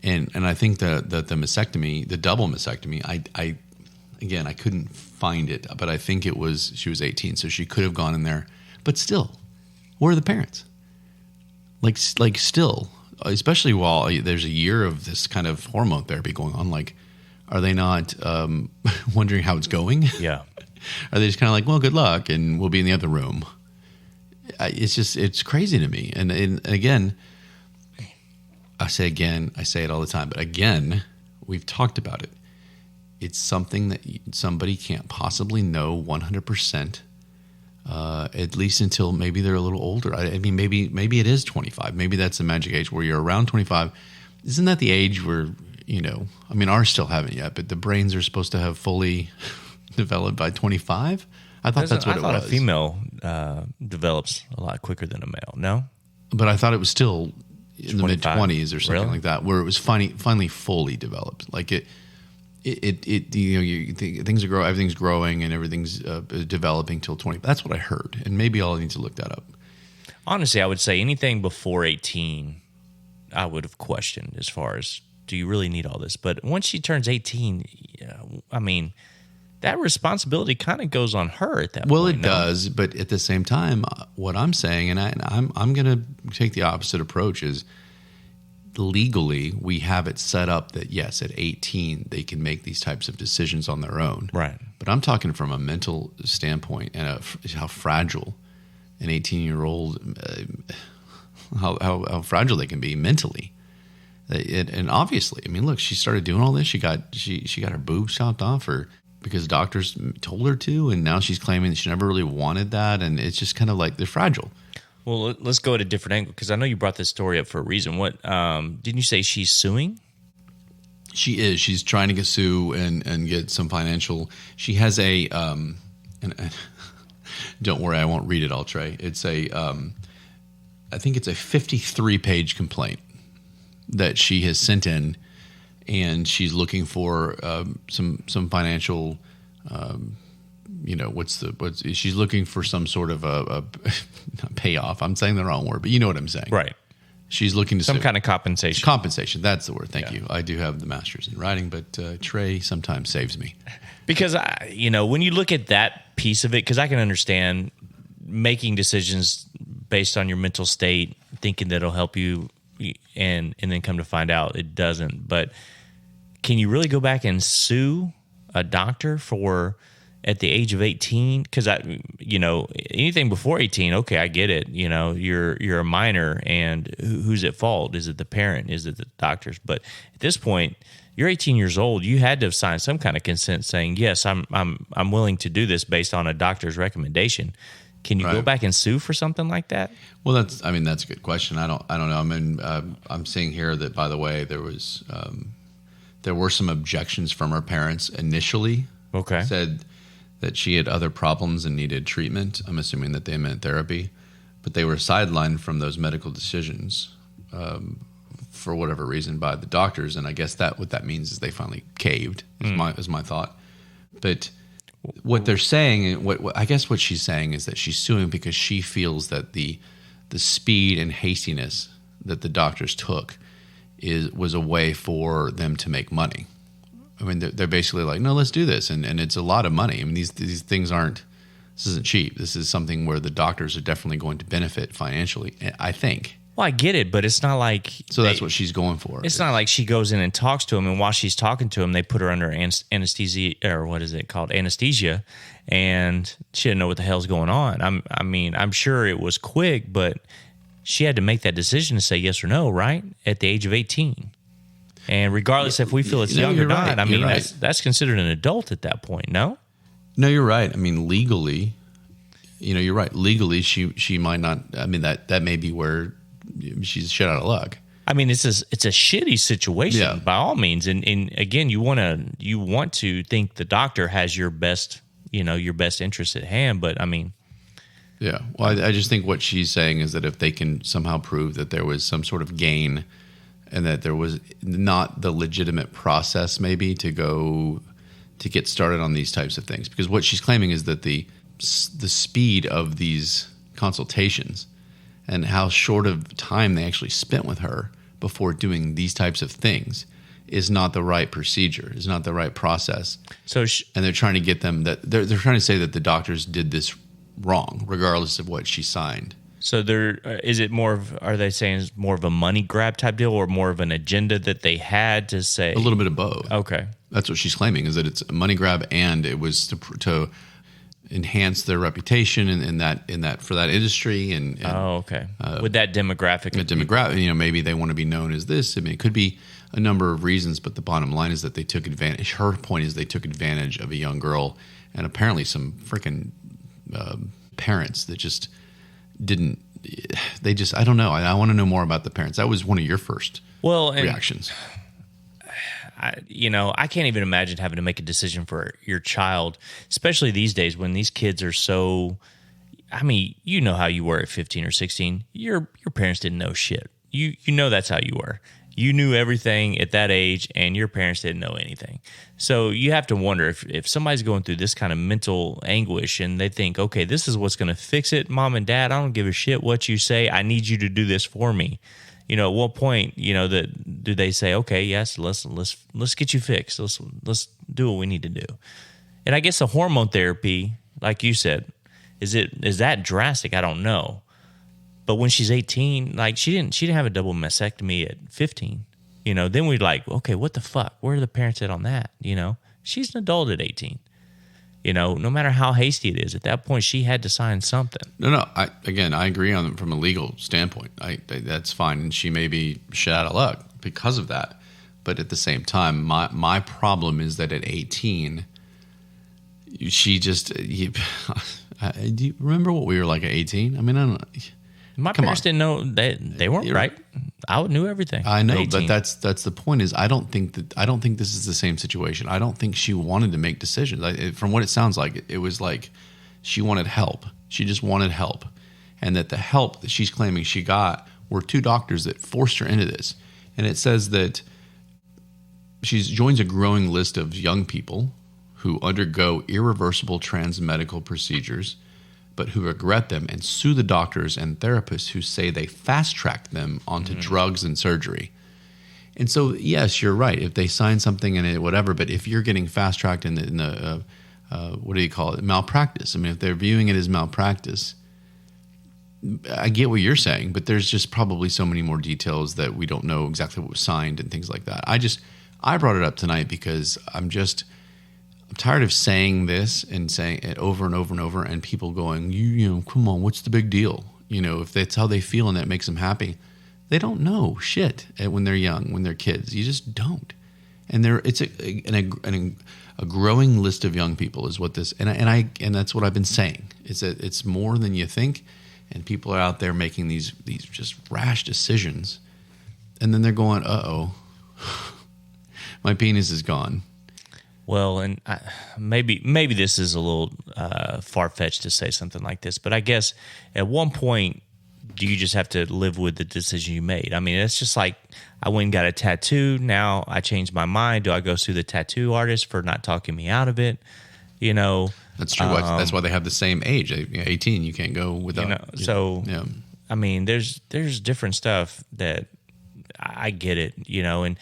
and I think the mastectomy, the double mastectomy, I couldn't find it, but I think she was 18, so she could have gone in there. But still, where are the parents? Like still, especially while there's a year of this kind of hormone therapy going on, like, are they not wondering how it's going? Yeah. Are they just kind of like, well, good luck, and we'll be in the other room? It's crazy to me. And again, I say it all the time, but again, we've talked about it. it's something that somebody can't possibly know 100%. At least until maybe they're a little older. I mean, maybe it is 25. Maybe that's the magic age where you're around 25. Isn't that the age where, I mean, ours still haven't yet, but the brains are supposed to have fully developed by 25? I thought that's what it was. I thought a female develops a lot quicker than a male, no? But I thoued it was still in the mid-20s or something really? like that, where it was finally fully developed. Like things are growing, everything's growing, and everything's developing till 20. That's what I heard, and maybe I'll need to look that up. Honestly, I would say anything before 18, I would have questioned as far as, do you really need all this? But once she turns 18, I mean, that responsibility kind of goes on her at that point. Well, it does, but at the same time, what I'm saying, and I'm going to take the opposite approach, is legally we have it set up that yes, at 18 they can make these types of decisions on their own. Right. But I'm talking from a mental standpoint and how fragile an 18-year-old, how fragile they can be mentally. And obviously, I mean, look, she started doing all this. She got her boobs chopped off because doctors told her to, and now she's claiming that she never really wanted that, and it's just kind of like they're fragile. Well, let's go at a different angle, because I know you brought this story up for a reason. What didn't you say she's suing? She is. She's trying to sue and get some financial. She has a. Don't worry, I won't read it all, Trey. It's I think it's a 53-page complaint that she has sent in, and she's looking for some financial. She's looking for some sort of a payoff. I'm saying the wrong word, but you know what I'm saying. Right. She's looking to some kind of compensation. Compensation. That's the word. Thank you. I do have the master's in writing, but Trey sometimes saves me. Because, when you look at that piece of it, because I can understand making decisions based on your mental state, thinking that it'll help you, and then come to find out it doesn't. But can you really go back and sue a doctor for at the age of 18? Because anything before 18, okay, I get it. You're a minor, and who's at fault? Is it the parent? Is it the doctors? But at this point, you're 18 years old. You had to have signed some kind of consent saying, yes, I'm willing to do this based on a doctor's recommendation. Can you go back and sue for something like that? Well, that's a good question. I don't know. I mean, I'm seeing here that, by the way, there were some objections from her parents initially. Okay. Said that she had other problems and needed treatment. I'm assuming that they meant therapy, but they were sidelined from those medical decisions for whatever reason by the doctors. And I guess what that means is they finally caved. Is my thought. But what they're saying, I guess what she's saying is that she's suing because she feels that the speed and hastiness that the doctors took was a way for them to make money. I mean, they're basically like, no, let's do this, and it's a lot of money. I mean, these things this isn't cheap. This is something where the doctors are definitely going to benefit financially, I think. Well, I get it, but it's not like... So that's what she's going for. It's not like she goes in and talks to him, and while she's talking to him, they put her under anesthesia, or what is it called? Anesthesia, and she didn't know what the hell's going on. I'm sure it was quick, but she had to make that decision to say yes or no, right? At the age of 18. And regardless if we feel it's young or not, I mean, that's considered an adult at that point, no? No, you're right. I mean, legally, you're right. Legally, she might not... I mean, that may be where... she's shit out of luck. I mean, it's a shitty situation by all means, and again, you want to think the doctor has your best interest at hand, but I mean, yeah. Well, I just think what she's saying is that if they can somehow prove that there was some sort of gain, and that there was not the legitimate process, maybe to get started on these types of things, because what she's claiming is that the speed of these consultations and how short of time they actually spent with her before doing these types of things is not the right procedure, is not the right process. So, and they're trying to get them that they're trying to say that the doctors did this wrong, regardless of what she signed. So is it more of? Are they saying it's more of a money grab type deal, or more of an agenda that they had to say? A little bit of both. Okay, that's what she's claiming, is that it's a money grab, and it was to enhance their reputation in that for that industry. And okay. With that demographic, maybe they want to be known as this. I mean, it could be a number of reasons, but the bottom line is that they took advantage. Her point is they took advantage of a young girl, and apparently some freaking parents that just didn't. They just, I don't know. I want to know more about the parents. That was one of your first reactions. I can't even imagine having to make a decision for your child, especially these days when these kids are so. I mean, you know how you were at 15 or 16. Your parents didn't know shit. You know that's how you were. You knew everything at that age, and your parents didn't know anything. So you have to wonder if somebody's going through this kind of mental anguish and they think, okay, this is what's going to fix it, Mom and Dad, I don't give a shit what you say. I need you to do this for me. At what point, do they say, okay, yes, let's get you fixed. Let's do what we need to do. And I guess the hormone therapy, like you said, is that drastic? I don't know. But when she's 18, like she didn't have a double mastectomy at 15. Then we'd like, okay, what the fuck? Where are the parents at on that? She's an adult at 18. No matter how hasty it is, at that point she had to sign something. No. I agree on it from a legal standpoint. That's fine, and she may be shit out of luck because of that. But at the same time, my problem is that at 18, she just. Do you remember what we were like at 18? I mean, I don't know. My parents didn't know they weren't right. I knew everything. I know, but that's the point. Is I don't think this is the same situation. I don't think she wanted to make decisions. From what it sounds like, it was like she wanted help. She just wanted help, and that the help that she's claiming she got were two doctors that forced her into this. And it says that she joins a growing list of young people who undergo irreversible transmedical procedures, but who regret them and sue the doctors and therapists who say they fast-tracked them onto drugs and surgery. And so, yes, you're right. If they sign something in it, whatever, but if you're getting fast-tracked in the what do you call it, malpractice, I mean, if they're viewing it as malpractice, I get what you're saying, but there's just probably so many more details that we don't know exactly what was signed and things like that. I brought it up tonight because I'm tired of saying this and saying it over and over and over, and people going, come on, what's the big deal? If that's how they feel and that makes them happy, they don't know shit when they're young, when they're kids. You just don't. And it's a growing list of young people is what this, and that's what I've been saying. Is that it's more than you think, and people are out there making these just rash decisions, and then they're going, my penis is gone. Well, and maybe this is a little far-fetched to say something like this, but I guess at one point, do you just have to live with the decision you made? I mean, it's just like I went and got a tattoo. Now I changed my mind. Do I go sue the tattoo artist for not talking me out of it? That's true. That's why they have the same age. 18, you can't go without. Yeah. I mean, there's different stuff that I get it, and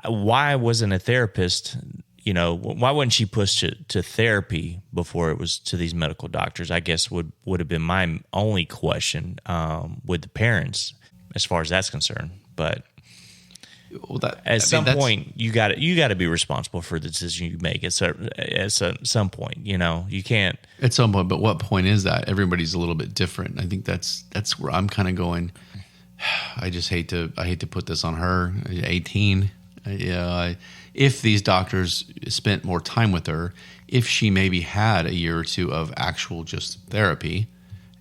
why wasn't a therapist? Why wasn't she pushed to therapy before it was to these medical doctors? I guess would have been my only question with the parents as far as that's concerned. But at some point, you got to be responsible for the decision you make. At some point, you can't. At some point, but what point is that? Everybody's a little bit different. I think that's where I'm kind of going. I hate to put this on her. 18. If these doctors spent more time with her, if she maybe had a year or two of actual just therapy,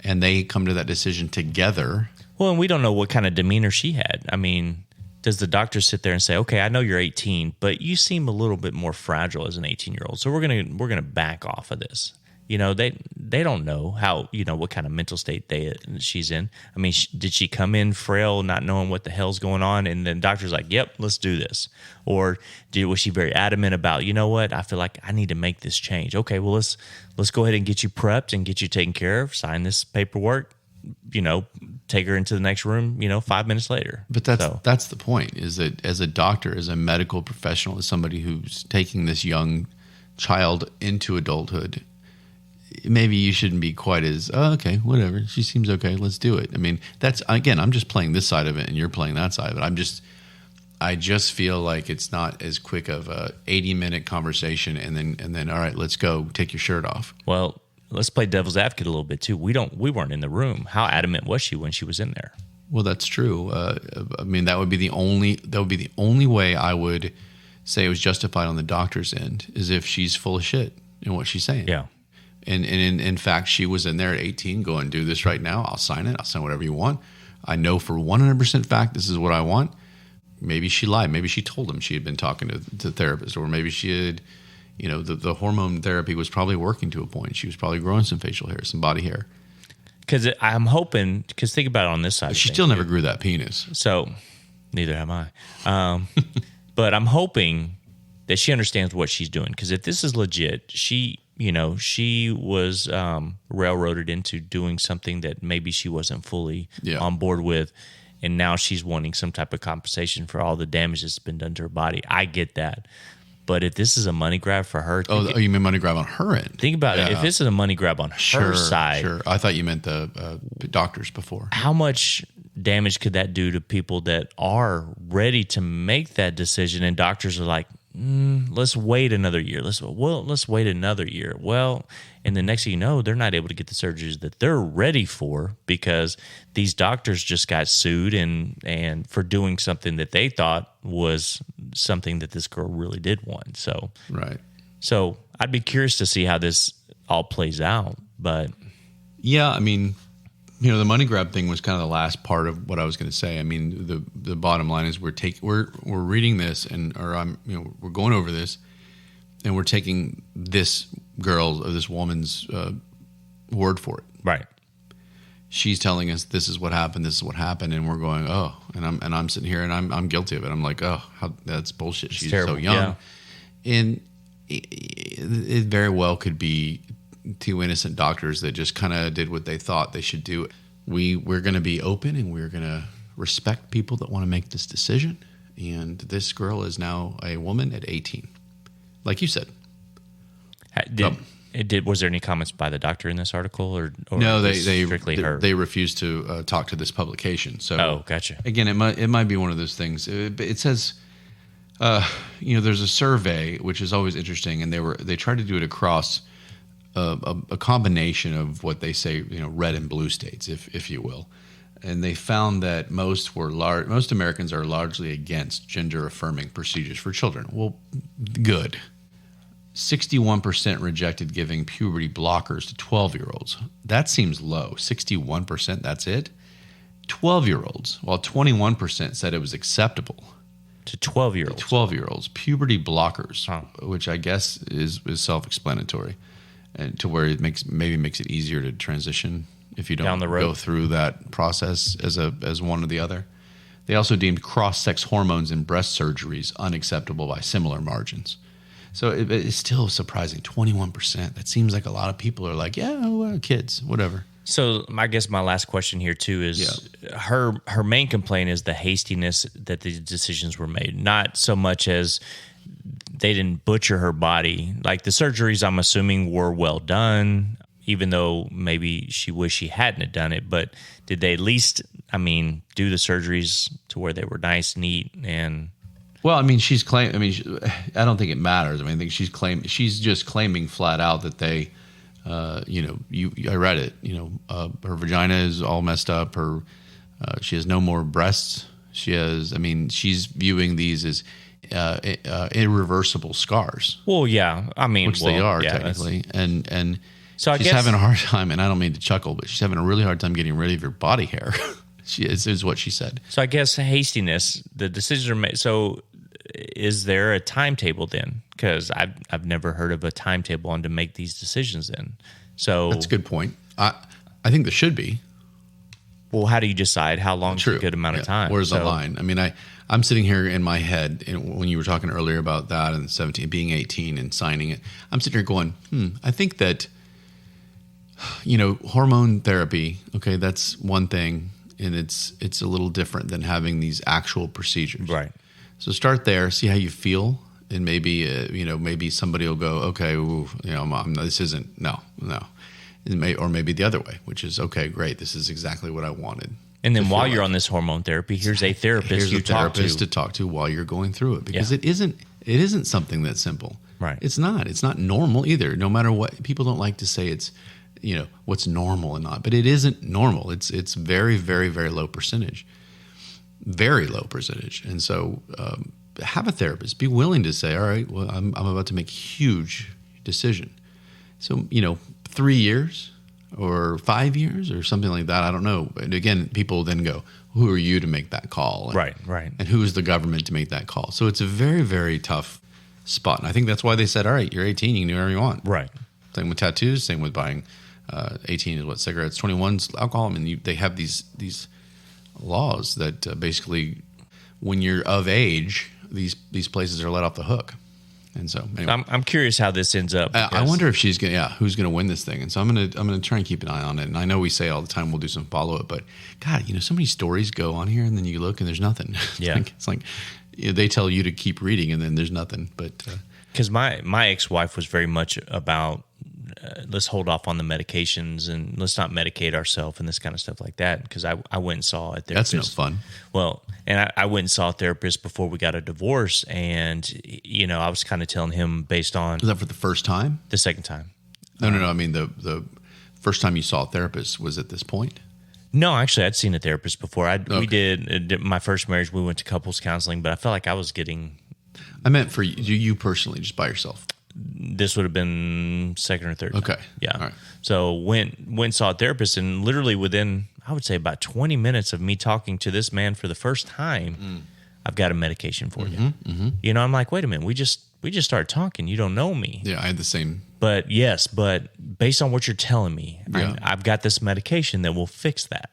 and they come to that decision together. Well, and we don't know what kind of demeanor she had. I mean, does the doctor sit there and say, okay, I know you're 18, but you seem a little bit more fragile as an 18-year-old, so we're gonna back off of this. They don't know how, what kind of mental state she's in. I mean, did she come in frail, not knowing what the hell's going on, and then the doctor's like, yep, let's do this? Or was she very adamant about, what, I feel like I need to make this change. Okay, well, let's go ahead and get you prepped and get you taken care of, sign this paperwork, take her into the next room, 5 minutes later. But that's the point, is that as a doctor, as a medical professional, as somebody who's taking this young child into adulthood, maybe you shouldn't be quite as, okay, whatever, she seems okay, let's do it. I mean, that's, again, I'm just playing this side of it and you're playing that side of it. I just feel like it's not as quick of a 80-minute conversation and then all right, let's go, take your shirt off. Well, let's play devil's advocate a little bit too. We weren't in the room. How adamant was she when she was in there? Well, that's true. I mean, that would be the only way I would say it was justified on the doctor's end, is if she's full of shit in what she's saying. Yeah. And in fact, she was in there at 18 going, do this right now. I'll sign it. I'll sign whatever you want. I know for 100% fact this is what I want. Maybe she lied. Maybe she told him she had been talking to therapists, or maybe she had, the hormone therapy was probably working to a point. She was probably growing some facial hair, some body hair. Because I'm hoping, because think about it on this side. She still never grew that penis. So neither have I. But I'm hoping that she understands what she's doing. Because if this is legit, she was railroaded into doing something that maybe she wasn't fully on board with. And now she's wanting some type of compensation for all the damage that's been done to her body. I get that. But if this is a money grab for her... you mean money grab on her end? Think about it. If this is a money grab on her side... Sure. I thought you meant the doctors before. How much damage could that do to people that are ready to make that decision, and doctors are like, let's wait another year. Let's wait another year. Well, and the next thing you know, they're not able to get the surgeries that they're ready for because these doctors just got sued and for doing something that they thought was something that this girl really did want. So right. So I'd be curious to see how this all plays out. But yeah, I mean, the money grab thing was kind of the last part of what I was going to say. I mean, the bottom line is we're reading this we're going over this, and we're taking this woman's word for it. Right. She's telling us this is what happened, and we're going, oh, and I'm sitting here and I'm guilty of it. I'm like, oh, that's bullshit. She's so young, and it very well could be two innocent doctors that just kind of did what they thought they should do. We're going to be open, and we're going to respect people that want to make this decision. And this girl is now a woman at 18, like you said. Was there any comments by the doctor in this article, or no? They strictly her. They refused to talk to this publication. So, gotcha. Again, it might be one of those things. It says, there's a survey, which is always interesting, and they tried to do it across a combination of what they say, red and blue states, if you will. And they found that most Americans are largely against gender-affirming procedures for children. Well, good. 61% rejected giving puberty blockers to 12-year-olds. That seems low. 61%, that's it? 12-year-olds, while 21% said it was acceptable. To 12-year-olds? 12-year-olds. Puberty blockers, which I guess is self-explanatory, and to where it makes it easier to transition if you don't go through that process as one or the other. They also deemed cross-sex hormones in breast surgeries unacceptable by similar margins. So it's still surprising, 21%. That seems like a lot of people are like, yeah, well, kids, whatever. So I guess my last question here too is her main complaint is the hastiness that the decisions were made, not so much as they didn't butcher her body. Like the surgeries, I'm assuming, were well done, even though maybe she wished she hadn't done it. But did they at least, do the surgeries to where they were nice, neat, and... Well, I don't think it matters. I think she's just claiming flat out that they, I read it. Her vagina is all messed up. She has no more breasts. She's viewing these as irreversible scars. Well, yeah, which they are technically, and so she's having a hard time. And I don't mean to chuckle, but she's having a really hard time getting rid of her body hair. Is what she said. So I guess hastiness. The decisions are made. So is there a timetable then? Because I've never heard of a timetable on to make these decisions then. So that's a good point. I think there should be. Well, how do you decide how long is a good amount of time? Where's the line? I'm sitting here in my head, and when you were talking earlier about that and 17 being 18 and signing it, I'm sitting here going, I think that hormone therapy. Okay, that's one thing. And it's a little different than having these actual procedures. Right. So start there, see how you feel, and maybe maybe somebody will go, okay, Mom, this isn't no, or maybe the other way, which is okay, great, this is exactly what I wanted. And then while you're on this hormone therapy, here's a therapist to talk to while you're going through it, because it isn't something that's simple. Right. It's not normal either. No matter what, people don't like to say it's what's normal and not. But it isn't normal. It's very, very, very low percentage. Very low percentage. And so have a therapist. Be willing to say, all right, well, I'm about to make a huge decision. So, 3 years or 5 years or something like that. I don't know. And again, people then go, who are you to make that call? And, right. And who is the government to make that call? So it's a very, very tough spot. And I think that's why they said, all right, you're 18, you can do whatever you want. Right. Same with tattoos, same with buying 18 is what, cigarettes, 21's alcohol. I mean, they have these laws that basically when you're of age, these places are let off the hook. And so anyway. I'm curious how this ends up. I wonder if who's gonna win this thing. And so I'm gonna try and keep an eye on it. And I know we say all the time we'll do some follow up, but God, so many stories go on here, and then you look and there's nothing. It's like they tell you to keep reading, and then there's nothing. But because my ex-wife was very much about let's hold off on the medications and let's not medicate ourselves and this kind of stuff like that. Because I went and saw a therapist. That's no fun. Well, and I went and saw a therapist before we got a divorce, and I was kind of telling him based on was that for the first time? The second time. No. I mean the first time you saw a therapist was at this point. No, actually, I'd seen a therapist before. We did my first marriage. We went to couples counseling, but I felt like I was getting. I meant for you personally, just by yourself. This would have been second or third. Okay. Time. Yeah. All right. So went and saw a therapist, and literally within, I would say, about 20 minutes of me talking to this man for the first time, I've got a medication for you. Mm-hmm. I'm like, wait a minute, we just started talking. You don't know me. Yeah, I had the same. But based on what you're telling me, I've got this medication that will fix that.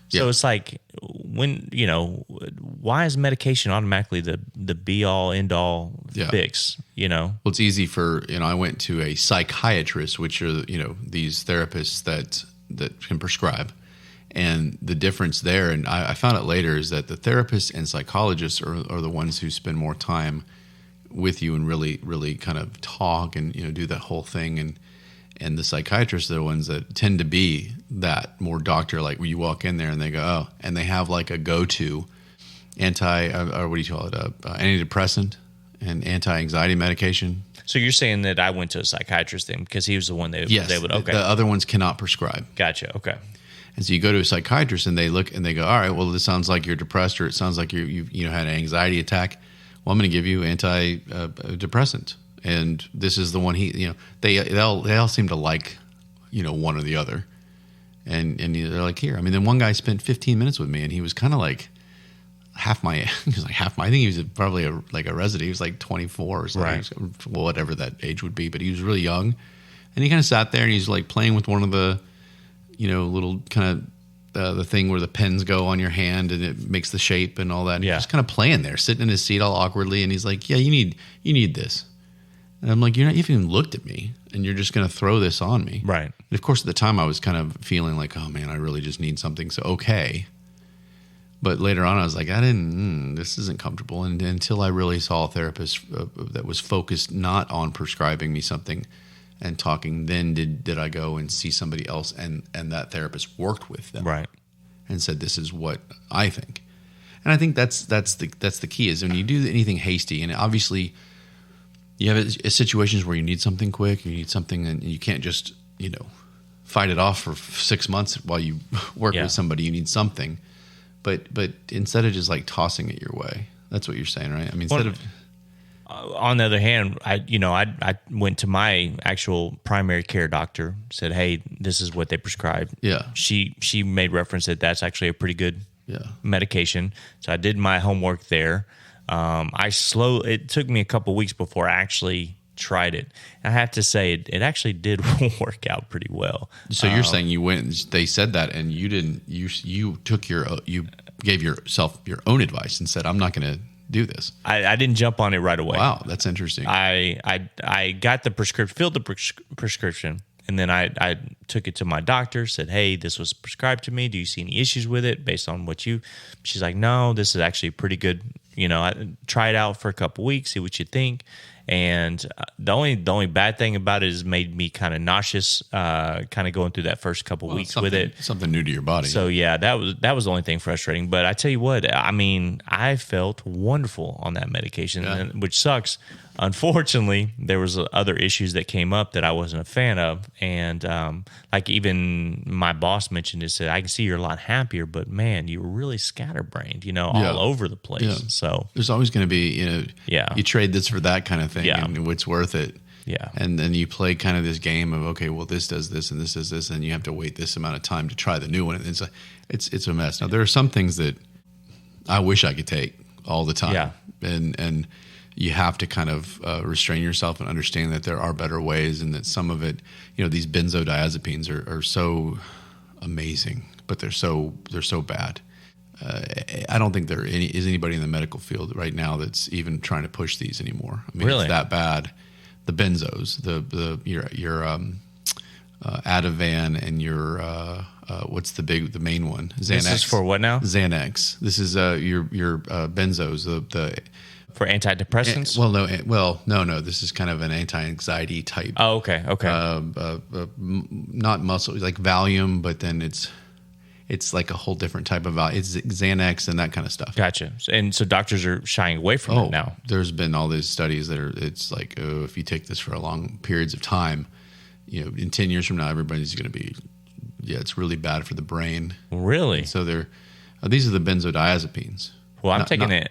So it's like why is medication automatically the be all end all fix? Well, it's easy for I went to a psychiatrist, which are these therapists that can prescribe, and the difference there, and I found out later, is that the therapists and psychologists are the ones who spend more time with you and really really kind of talk and do that whole thing, and the psychiatrists are the ones that tend to be that more doctor, like where you walk in there and they go, oh, and they have like a go-to antidepressant and anti-anxiety medication. So you're saying that I went to a psychiatrist then because he was the one that they would, okay. The other ones cannot prescribe. Gotcha, okay. And so you go to a psychiatrist and they look and they go, all right, well, this sounds like you're depressed, or it sounds like you had an anxiety attack. Well, I'm going to give you antidepressant. And this is the one they all seem to like, one or the other. And they're like, here. I mean, then one guy spent 15 minutes with me, and he was kind of like I think he was probably a resident. He was like 24 or something. Right. Well, whatever that age would be, but he was really young. And he kind of sat there and he's like playing with one of the, little kind of the thing where the pens go on your hand and it makes the shape and all that. And he's just kind of playing there, sitting in his seat all awkwardly. And he's like, yeah, you need this. And I'm like, you've even looked at me, and you're just going to throw this on me. Right. And of course, at the time, I was kind of feeling like, oh, man, I really just need something. So, okay. But later on, I was like, this isn't comfortable. And until I really saw a therapist that was focused not on prescribing me something and talking, then did I go and see somebody else, and that therapist worked with them. Right. And said, this is what I think. And I think that's the key, is when you do anything hasty, and obviously – you have situations where you need something quick, you need something, and you can't just, fight it off for 6 months while you work with somebody. You need something. But instead of just like tossing it your way, that's what you're saying, right? I mean, on the other hand, I went to my actual primary care doctor, said, hey, this is what they prescribed. Yeah. She made reference that that's actually a pretty good medication. So I did my homework there. It took me a couple weeks before I actually tried it. I have to say it actually did work out pretty well. So you're saying you went and they said that, and you didn't, you gave yourself your own advice and said, I'm not going to do this. I didn't jump on it right away. Wow. That's interesting. I got the prescription, filled the prescription. And then I took it to my doctor, said, hey, this was prescribed to me. Do you see any issues with it based on she's like, no, this is actually pretty good. I try it out for a couple weeks, see what you think. And the only bad thing about it is made me kind of nauseous, kind of going through that first couple weeks with it. Something new to your body. So yeah, that was the only thing frustrating. But I tell you what, I mean, I felt wonderful on that medication, which sucks. unfortunately, there was other issues that came up that I wasn't a fan of. And like even my boss mentioned it, said, I can see you're a lot happier, but man, you were really scatterbrained, all over the place. Yeah. So there's always going to be, you trade this for that kind of thing and it's worth it. Yeah. And then you play kind of this game of, okay, well, this does this and this does this, and you have to wait this amount of time to try the new one. And it's a mess. Now, there are some things that I wish I could take all the time. Yeah. And you have to kind of restrain yourself and understand that there are better ways, and that some of it, these benzodiazepines are so amazing, but they're so bad. I don't think there is anybody in the medical field right now that's even trying to push these anymore. I mean, really? It's that bad. The benzos, your Ativan and your what's the main one? Xanax. This is for what now? Xanax. This is your benzos. The for antidepressants. No. This is kind of an anti-anxiety type. Oh, okay. Not muscle, like Valium, but then it's like a whole different type of Valium. It's Xanax and that kind of stuff. Gotcha. And so doctors are shying away from it now. There's been all these studies that it's like, if you take this for a long periods of time, in 10 years from now, everybody's going to be, it's really bad for the brain. Really? And so these are the benzodiazepines. Well, I'm taking an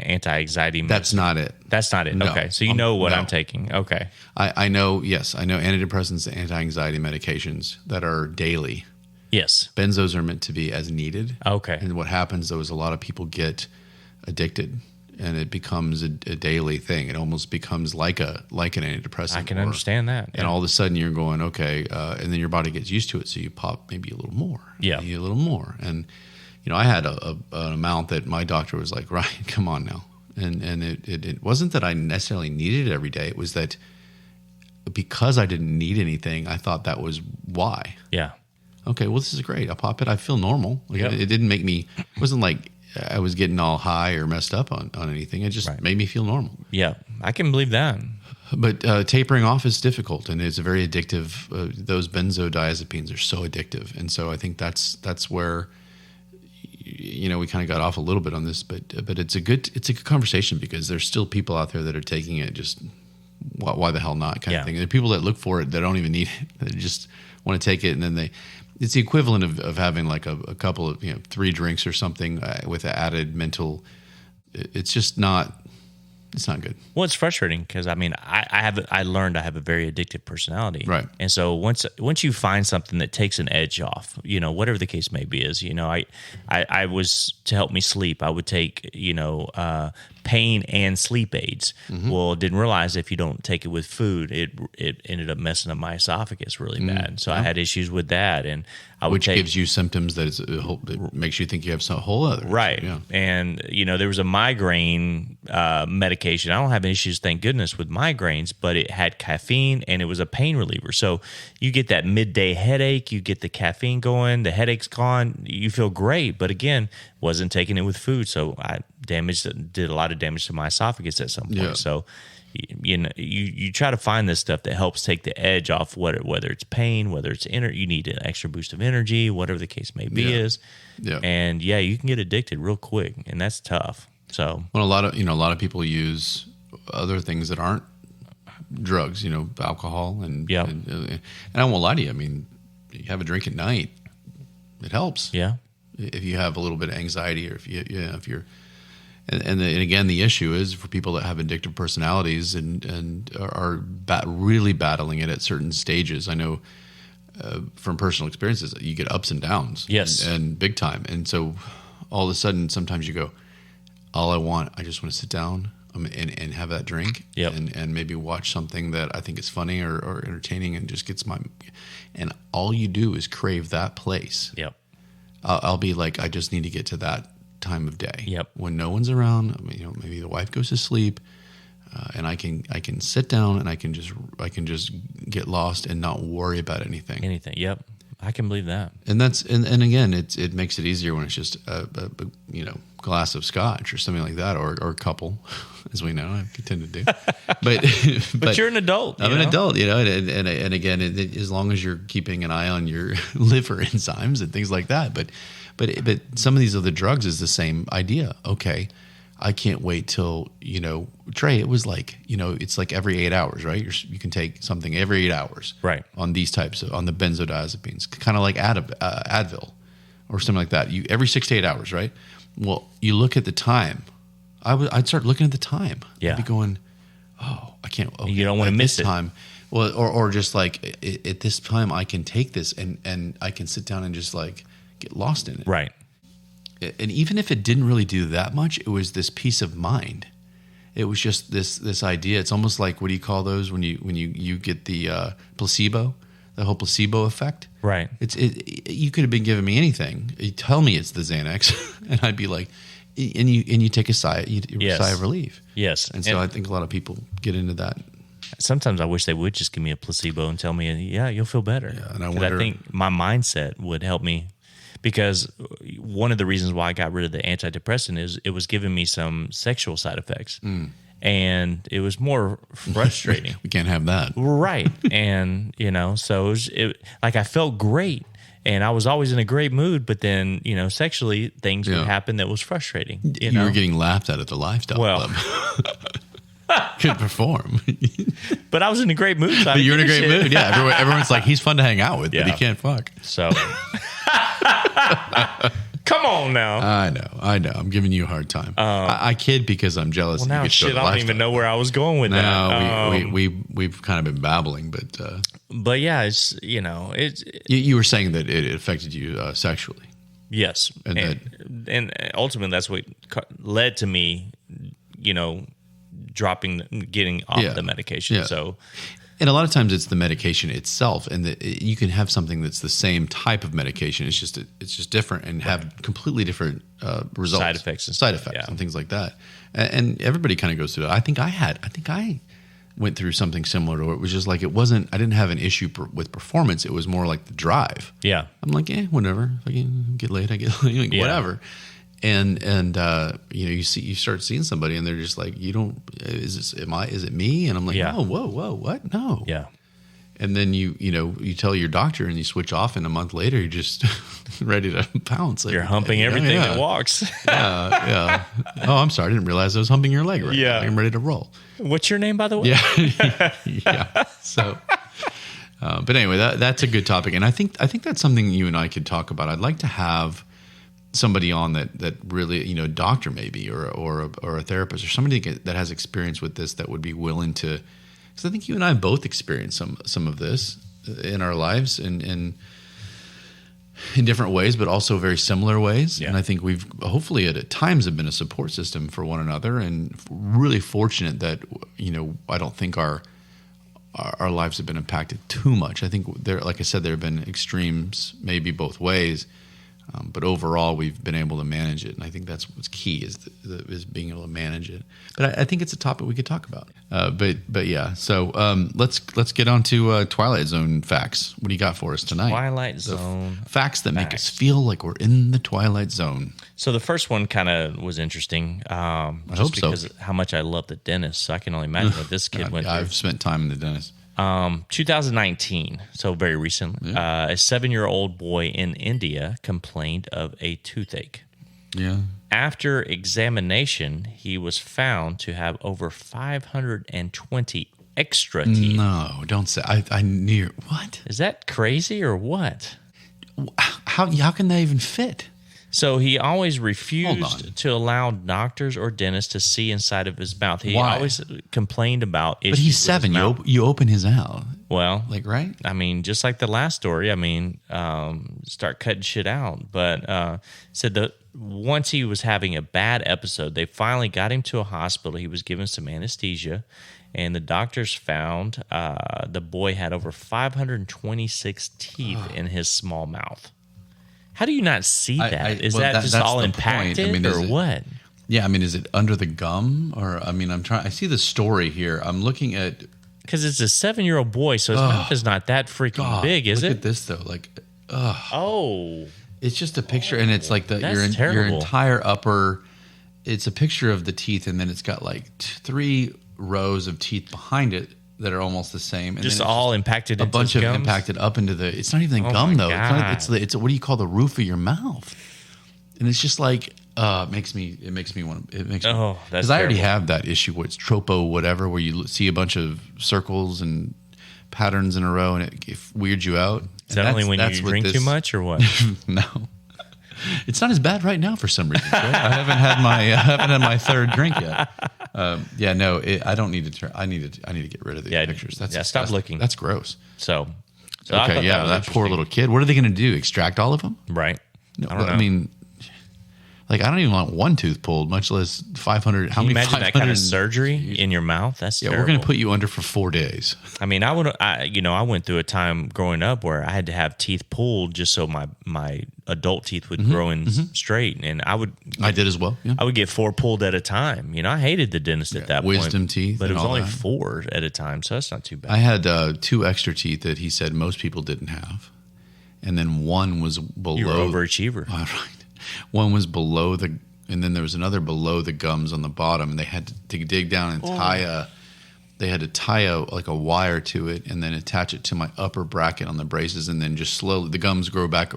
anti-anxiety medicine. That's not it. That's not it. No. Okay. So you know what I'm taking. Okay. I know antidepressants and anti-anxiety medications that are daily. Yes. Benzos are meant to be as needed. Okay. And what happens, though, is a lot of people get addicted, and it becomes a daily thing. It almost becomes like an antidepressant. I can understand that. And all of a sudden you're going, okay, and then your body gets used to it, so you pop maybe a little more. Yeah. Maybe a little more. And, I had an amount that my doctor was like, Ryan, come on now. And it wasn't that I necessarily needed it every day. It was that because I didn't need anything, I thought that was why. Yeah. Okay, well, this is great. I'll pop it. I feel normal. It didn't make me, it wasn't like I was getting all high or messed up on anything. It just made me feel normal. Yeah, I can believe that. But tapering off is difficult, and it's very addictive. Those benzodiazepines are so addictive. And so I think that's where, we kind of got off a little bit on this, but it's a good conversation, because there's still people out there that are taking it just, why the hell not kind of thing. There are people that look for it that don't even need it, that just want to take it, and then it's the equivalent of having like a couple of 3 drinks or something with added mental. It's just not. It's not good. Well, it's frustrating because I learned I have a very addictive personality, right? And so once you find something that takes an edge off, whatever the case may be, I was, to help me sleep, I would take pain and sleep aids. Mm-hmm. Well, didn't realize if you don't take it with food, it ended up messing up my esophagus really bad. So I had issues with that, and which gives you symptoms that makes you think you have some whole other right. Issue. Yeah. And there was a migraine medication. I don't have issues, thank goodness, with migraines, but it had caffeine and it was a pain reliever. So you get that midday headache, you get the caffeine going, the headache's gone, you feel great. But again, wasn't taking it with food, so I did a lot of damage to my esophagus at some point. Yeah. So you try to find this stuff that helps take the edge off, whether it's pain, whether it's you need an extra boost of energy, whatever the case may be is. Yeah. And you can get addicted real quick, and that's tough. So a lot of people use other things that aren't drugs, alcohol and I won't lie to you. I mean, you have a drink at night, it helps. Yeah. If you have a little bit of anxiety, or if you're and again, the issue is for people that have addictive personalities and are really battling it at certain stages. I know from personal experiences, you get ups and downs, yes, and big time. And so all of a sudden, sometimes you go, I just want to sit down and have that drink, and maybe watch something that I think is funny or entertaining, and just gets and all you do is crave that place. Yep. I'll be like, I just need to get to that time of day. Yep. When no one's around, maybe the wife goes to sleep, and I can sit down and I can just get lost and not worry about anything. Yep. I can believe that. And that's and again, it makes it easier when it's just a glass of scotch or something like that, or a couple, as we know, I tend to do. But you're an adult. I'm an adult, and again, as long as you're keeping an eye on your liver enzymes and things like that. But some of these other drugs is the same idea. Okay, I can't wait till, Trey, it was like, it's like every 8 hours, right? You can take something every 8 hours. Right. On these types on the benzodiazepines, kind of like Advil or something like that. Every 6 to 8 hours, right? Well, you look at the time. I'd start looking at the time. Yeah. I'd be going, oh, I can't. Okay, you don't want to miss it. Time. Well, or just like at this time I can take this and I can sit down and just like get lost in it. Right. And even if it didn't really do that much, it was this peace of mind. It was just this idea. It's almost like, what do you call those when you get the placebo, the whole placebo effect? Right. You could have been giving me anything. You tell me it's the Xanax, and I'd be like, and you take a sigh of relief. Yes. And so I think a lot of people get into that. Sometimes I wish they would just give me a placebo and tell me, yeah, you'll feel better. Yeah, and I think my mindset would help me, because one of the reasons why I got rid of the antidepressant is it was giving me some sexual side effects. And it was more frustrating. We can't have that. Right. And, so like I felt great and I was always in a great mood, but then, sexually things would happen that was frustrating. You were getting laughed at the lifestyle club. Could perform. But I was in a great mood. So but you're in a great mood. Yeah. Everyone's like, he's fun to hang out with, but he can't fuck. So... Come on now. I know. I'm giving you a hard time. I kid because I'm jealous. Well, now I don't even know where I was going with that. No, we've kind of been babbling, but yeah, it's you were saying that it affected you sexually. Yes, and ultimately that's what led to me, getting off the medication. Yeah. So. And a lot of times it's the medication itself, and you can have something that's the same type of medication. It's just different and have completely different results, side effects, and things like that. And everybody kind of goes through that. I think I went through something similar to where it was just like it wasn't. I didn't have an issue with performance. It was more like the drive. Yeah, I'm like, whatever. If I can get late, I get late, whatever. And you start seeing somebody and they're just like, is it me? And I'm like, no, whoa, what? No. Yeah. And then you tell your doctor and you switch off, and a month later you're just ready to pounce. You're humping everything that walks. Yeah. Oh, I'm sorry. I didn't realize I was humping your leg right now. I'm ready to roll. What's your name, by the way? Yeah. Yeah. So, but anyway, that's a good topic. And I think that's something you and I could talk about. I'd like to have somebody on that really, doctor maybe, or a therapist, or somebody that has experience with this, that would be willing to, because I think you and I both experienced some of this in our lives in different ways, but also very similar ways. Yeah. And I think we've hopefully at times have been a support system for one another, and really fortunate that, I don't think our lives have been impacted too much. I think like I said, there have been extremes, maybe both ways. But overall, we've been able to manage it, and I think that's what's key is being able to manage it. But I think it's a topic we could talk about. But yeah, so let's get on to Twilight Zone facts. What do you got for us tonight? Twilight Zone facts that make us feel like we're in the Twilight Zone. So the first one kind of was interesting. I hope so. Because how much I love the dentist, so I can only imagine what this kid went through. I've spent time in the dentist. 2019, so very recent, a 7-year-old boy in India complained of a toothache. Yeah. After examination, he was found to have over 520 extra teeth. No, don't say. I knew. What? Is that crazy or what? How can they even fit? So he always refused to allow doctors or dentists to see inside of his mouth. He Why? always complained about issues. But he's 7. You open his out. Well, right? I mean, just like the last story. I mean, start cutting shit out. But said that once he was having a bad episode, they finally got him to a hospital. He was given some anesthesia, and the doctors found the boy had over 526 teeth in his small mouth. How do you not see that? Is that just all impacted or what? Yeah, I mean, is it under the gum? Or, I mean, I see the story here. I'm looking at... Because it's a 7-year-old boy, so his mouth is not that freaking big, is it? Look at this, though. Like, oh. It's just a picture, and it's like your entire upper... It's a picture of the teeth, and then it's got like 3 rows of teeth behind it that are almost the same, and just then all impacted. A bunch of impacted up into the. It's not even the gum though. God. It's what do you call the roof of your mouth? And it's just like It makes me want to. It makes Oh, that's because I already terrible. have that issue where it's tropo whatever, where you see a bunch of circles and patterns in a row, and it weirds you out. Is that only when you drink too much, or what? No, it's not as bad right now for some reason. Right? I haven't had my third drink yet. I don't need to. I need to get rid of the pictures. Stop looking. That's gross. So Okay, that poor little kid. What are they going to do? Extract all of them? Right. No, I don't know. I mean, like, I don't even want one tooth pulled, much less 500. Can you imagine that kind of surgery in your mouth? That's terrible. We're going to put you under for 4 days. I mean, I went through a time growing up where I had to have teeth pulled just so my adult teeth would grow in straight, and I did as well. Yeah. I would get 4 pulled at a time. I hated the dentist at that point. Wisdom teeth, but it was and all only that. 4 at a time, so that's not too bad. I had 2 extra teeth that he said most people didn't have, and then one was below. You were overachiever. Right. One was below and then there was another below the gums on the bottom, and they had to dig down and tie a wire to it, and then attach it to my upper bracket on the braces, and then just slowly the gums grew back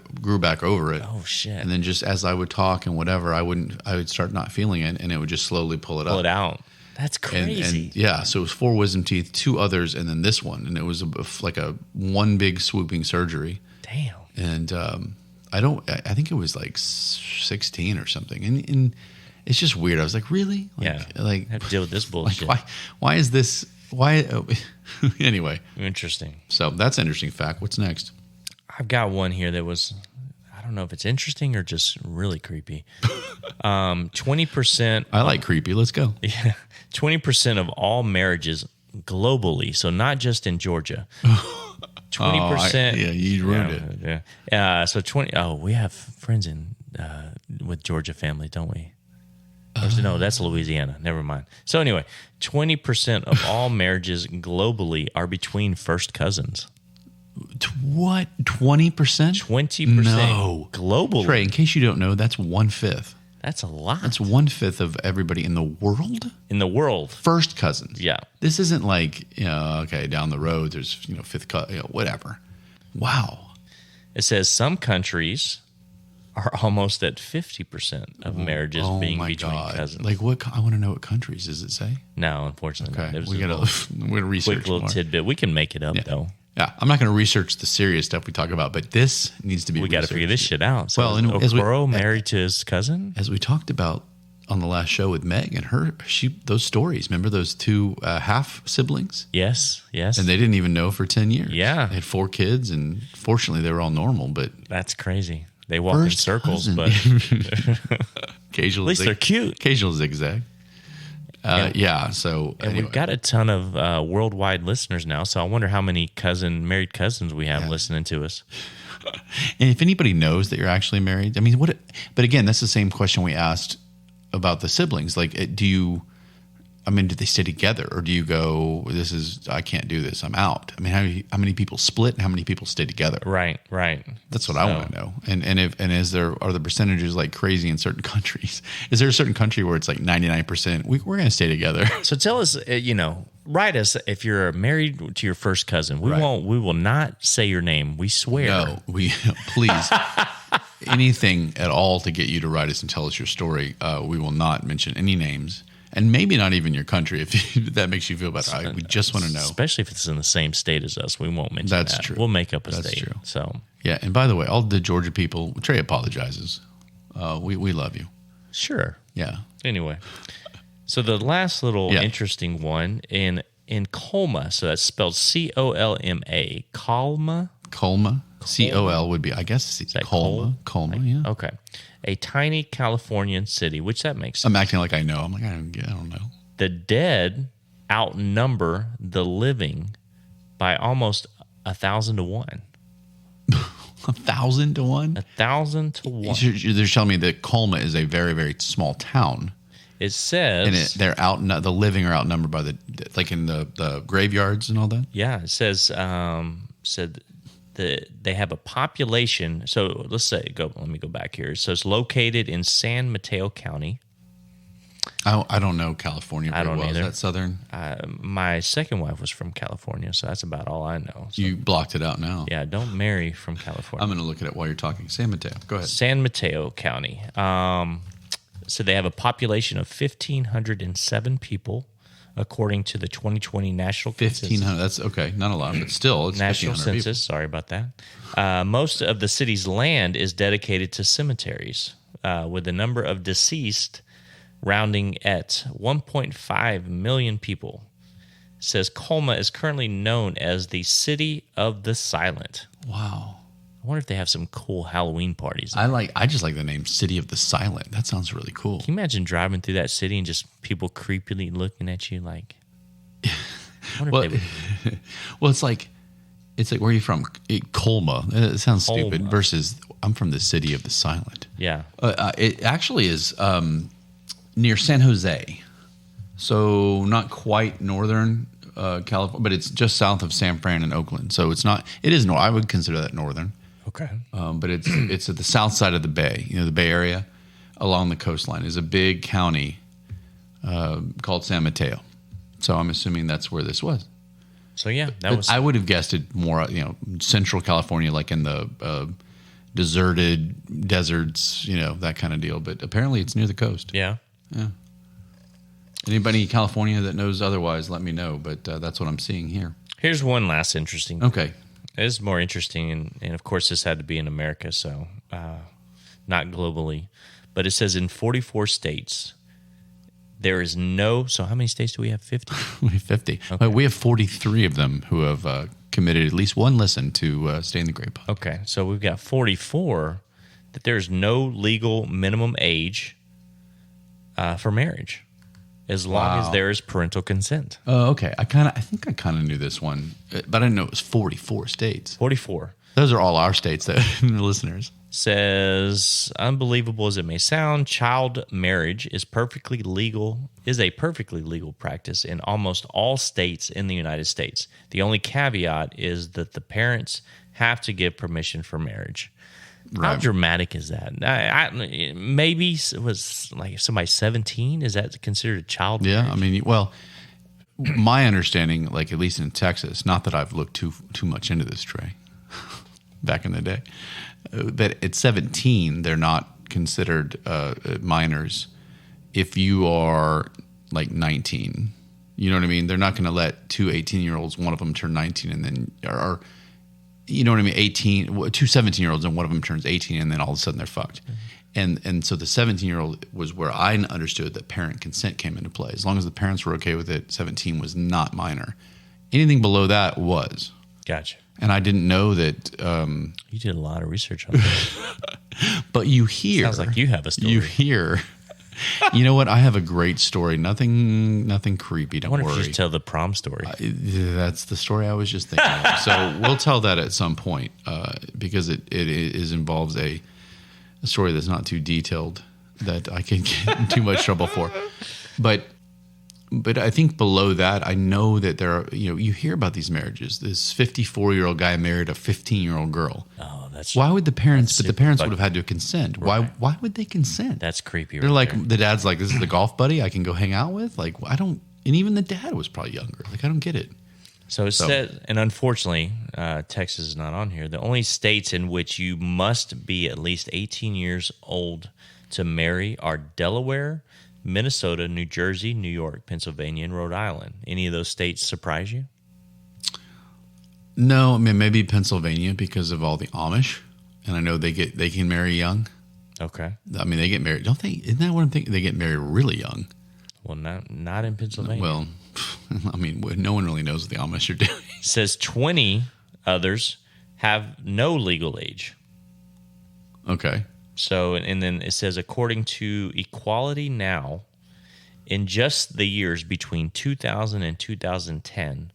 over it. Oh shit! And then just as I would talk and whatever, I would start not feeling it, and it would just slowly pull it out. That's crazy. And so it was 4 wisdom teeth, 2 others, and then this one, and it was like a one big swooping surgery. Damn. And I think it was like 16 or something, and it's just weird. I was like, really? Like have to deal with this bullshit. Like, why is this? Why? Anyway, interesting. So that's an interesting fact. What's next? I've got one here that was, I don't know if it's interesting or just really creepy. 20%. I like creepy. Let's go. Yeah, 20% of all marriages globally, so not just in Georgia. 20%. Yeah, you ruined it. Yeah. So 20. Oh, we have friends with Georgia family, don't we? No, that's Louisiana. Never mind. So anyway, 20% of all marriages globally are between first cousins. What? 20%? 20%. No. Globally. Trey, in case you don't know, that's 1/5. That's a lot. That's 1/5 of everybody in the world. In the world. First cousins. Yeah. This isn't like, okay, down the road, there's, fifth cousin, whatever. Wow. It says some countries are almost at 50% of marriages being between cousins. Like what? I want to know what countries does it say? No, unfortunately. Okay, Not. we're gonna research quick little more. tidbit. We can make it up though. Yeah, I'm not going to research the serious stuff we talk about, but this needs to be. We got to figure this shit out. So, well, Okoro married to his cousin, as we talked about on the last show with Meg and those stories. Remember those 2 half siblings? Yes. And they didn't even know for 10 years. Yeah, they had 4 kids, and fortunately, they were all normal. But that's crazy. They walk in circles, cousin. but occasional. At least they're cute. Occasional zigzag. So and anyway. we've got a ton of worldwide listeners now. So I wonder how many married cousins we have listening to us. And if anybody knows that you're actually married, I mean, what? But again, that's the same question we asked about the siblings. Like, do they stay together, or do you go, I can't do this, I'm out? I mean, how many people split and how many people stay together? Right. That's what I want to know. And are the percentages like crazy in certain countries? Is there a certain country where it's like 99%? We're going to stay together. So tell us, write us if you're married to your first cousin. We will not say your name. We swear. No, please. Anything at all to get you to write us and tell us your story. We will not mention any names. And maybe not even your country, if that makes you feel better. We just want to know. Especially if it's in the same state as us. We won't mention that. That's true. We'll make up a That's state. True. So yeah, and by the way, all the Georgia people, Trey apologizes. We love you. Sure. Yeah. Anyway, so the last little interesting one in Colma, so that's spelled Colma. Colma? Colma. COL would be, I guess, Colma. Colma, yeah. Okay. A tiny Californian city, which that makes sense. I'm acting like I know. I'm like, I don't know. The dead outnumber the living by almost 1,000 to 1. 1,000 to 1? 1,000 to 1. They're telling me that Colma is a very, very small town. It says, and the living are outnumbered by like in the graveyards and all that. Yeah, it says they have a population. So let me go back here. So it's located in San Mateo County. I don't know California very well. Either. Is that southern? My second wife was from California, so that's about all I know. So, you blocked it out now. Yeah, don't marry from California. I'm going to look at it while you're talking. San Mateo. Go ahead. San Mateo County. So they have a population of 1,507 people, according to the 2020 National Census. 1,500. That's okay. Not a lot, but still, it's National 1,500 Census. Sorry about that. Most of the city's land is dedicated to cemeteries, with the number of deceased rounding at 1.5 million people. It says Colma is currently known as the City of the Silent. Wow. I wonder if they have some cool Halloween parties. I just like the name City of the Silent. That sounds really cool. Can you imagine driving through that city and just people creepily looking at you like? Well, it's like where are you from? Colma. It sounds stupid. Versus I'm from the City of the Silent. Yeah. It actually is near San Jose, so not quite northern California, but it's just south of San Fran and Oakland. So it's not. It is I would consider that northern. Okay. But it's at the south side of the bay. The Bay Area, along the coastline, is a big county called San Mateo. So I'm assuming that's where this was. So yeah, I would have guessed it more, Central California, like in the deserted deserts, that kind of deal. But apparently it's near the coast. Yeah. Yeah. Anybody in California that knows otherwise, let me know. But that's what I'm seeing here. Here's one last interesting. Okay. It is more interesting, and of course this had to be in America, so not globally. But it says in 44 states, there is no... So how many states do we have? 50? We have 50. Okay. We have 43 of them who have committed at least one listen to Stay in the Great Pod. Okay, so we've got 44 that there's no legal minimum age for marriage, as long as there is parental consent. Oh, okay. I think I kind of knew this one, but I didn't know it was 44 states. 44. Those are all our states, that listeners. Says, unbelievable as it may sound, child marriage is a perfectly legal practice in almost all states in the United States. The only caveat is that the parents have to give permission for marriage. Right. How dramatic is that? Maybe it was like somebody 17. Is that considered a child marriage? Yeah, I mean, well, my understanding, like at least in Texas, not that I've looked too much into this, Trey, back in the day, but at 17, they're not considered minors if you are like 19. You know what I mean? They're not going to let two 18-year-olds, one of them turn 19, and then or you know what I mean? 18, two 17-year-olds, and one of them turns 18, and then all of a sudden they're fucked. Mm-hmm. And so the 17-year-old was where I understood that parent consent came into play. As long as the parents were okay with it, 17 was not minor. Anything below that was. Gotcha. And I didn't know that. You did a lot of research on this. But you hear. Sounds like you have a story. You hear. You know what? I have a great story. Nothing creepy. Don't worry. I wonder if you just tell the prom story. That's the story I was just thinking of. So we'll tell that at some point because it involves a story that's not too detailed that I can get in too much trouble for. But I think below that, I know that there are, you hear about these marriages. This 54-year-old guy married a 15-year-old girl. Oh, that's... Why would the parents... But the parents would have had to consent. Right. Why would they consent? That's creepy. They're like, the dad's like, this is the golf buddy I can go hang out with? Like, I don't... And even the dad was probably younger. Like, I don't get it. So it said, and unfortunately, Texas is not on here. The only states in which you must be at least 18 years old to marry are Delaware, Minnesota, New Jersey, New York, Pennsylvania, and Rhode Island. Any of those states surprise you? No, I mean maybe Pennsylvania because of all the Amish, and I know they can marry young. Okay. I mean they get married, don't they? Isn't that what I'm thinking? They get married really young. Well, not in Pennsylvania. Well, I mean no one really knows what the Amish are doing. It says 20 others have no legal age. Okay. So, and then it says, according to Equality Now, in just the years between 2000 and 2010,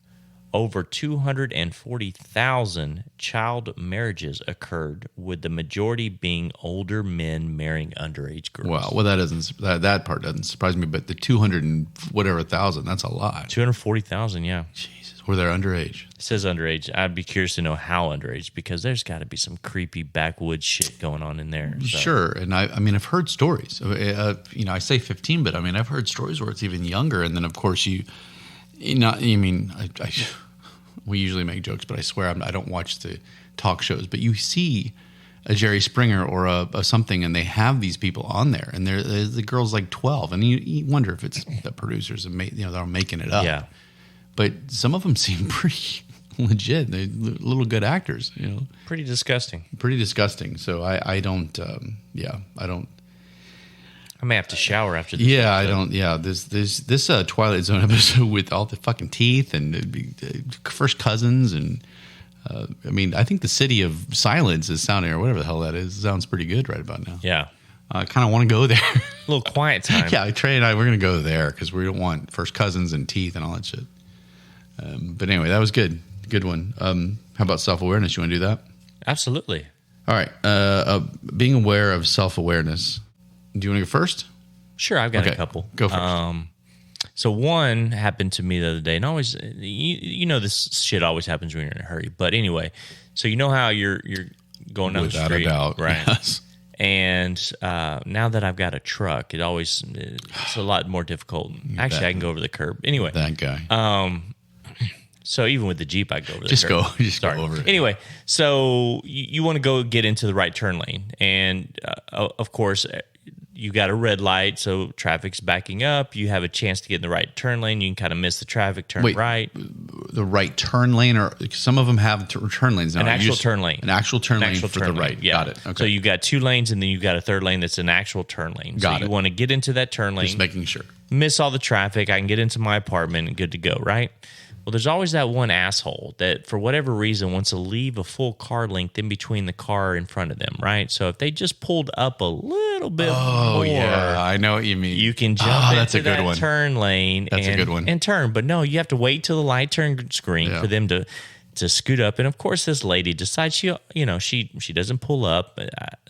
over 240,000 child marriages occurred, with the majority being older men marrying underage girls. Wow. Well, that part doesn't surprise me, but the 200 and whatever thousand, that's a lot. 240,000, yeah. Jesus. Were they underage? It says underage. I'd be curious to know how underage, because there's got to be some creepy backwoods shit going on in there. So. Sure. And I mean, I've heard stories. I say 15, but I mean, I've heard stories where it's even younger. And then, of course, we usually make jokes, but I swear I don't watch the talk shows. But you see Jerry Springer or a something, and they have these people on there, and the girl's like 12, and you wonder if it's the producers they're making it up. Yeah. But some of them seem pretty legit. They're little good actors, Pretty disgusting. Pretty disgusting. So I don't. I don't. I may have to shower after this. Yeah, episode. I don't. Yeah, this Twilight Zone episode with all the fucking teeth and first cousins and. I think the City of Silence is sounding, or whatever the hell that is, sounds pretty good right about now. Yeah. I kind of want to go there. A little quiet time. Yeah, Trey and I, we're going to go there because we don't want first cousins and teeth and all that shit. But anyway, that was good. Good one. How about self-awareness? You want to do that? Absolutely. All right. Being aware of self-awareness. Do you want to go first? Sure, I've got a couple. Go first. So one happened to me the other day, and always, this shit always happens when you're in a hurry. But anyway, so you know how you're going down Without the street, a doubt, right? Yes. And now that I've got a truck, it's a lot more difficult. Actually, I can go over the curb. Anyway, that guy. So even with the Jeep, I go over the curb. Just go over it. Anyway, so you want to go get into the right turn lane, and of course. You got a red light, so traffic's backing up. You have a chance to get in the right turn lane. You can kind of miss the traffic, turn right. The right turn lane, or some of them have turn lanes now. An actual turn lane. An actual turn lane for the right. Yeah. Got it. Okay. So you've got 2 lanes, and then you've got a third lane that's an actual turn lane. Got so it. You want to get into that turn lane. Just making sure. Miss all the traffic. I can get into my apartment and good to go, right? Well, there's always that one asshole that, for whatever reason, wants to leave a full car length in between the car in front of them, right? So if they just pulled up a little bit more, I know what you mean. You can jump into good that one. turn lane That's a good one. and turn. But no, you have to wait till the light turn screen for them to scoot up. And of course, this lady decides she doesn't pull up.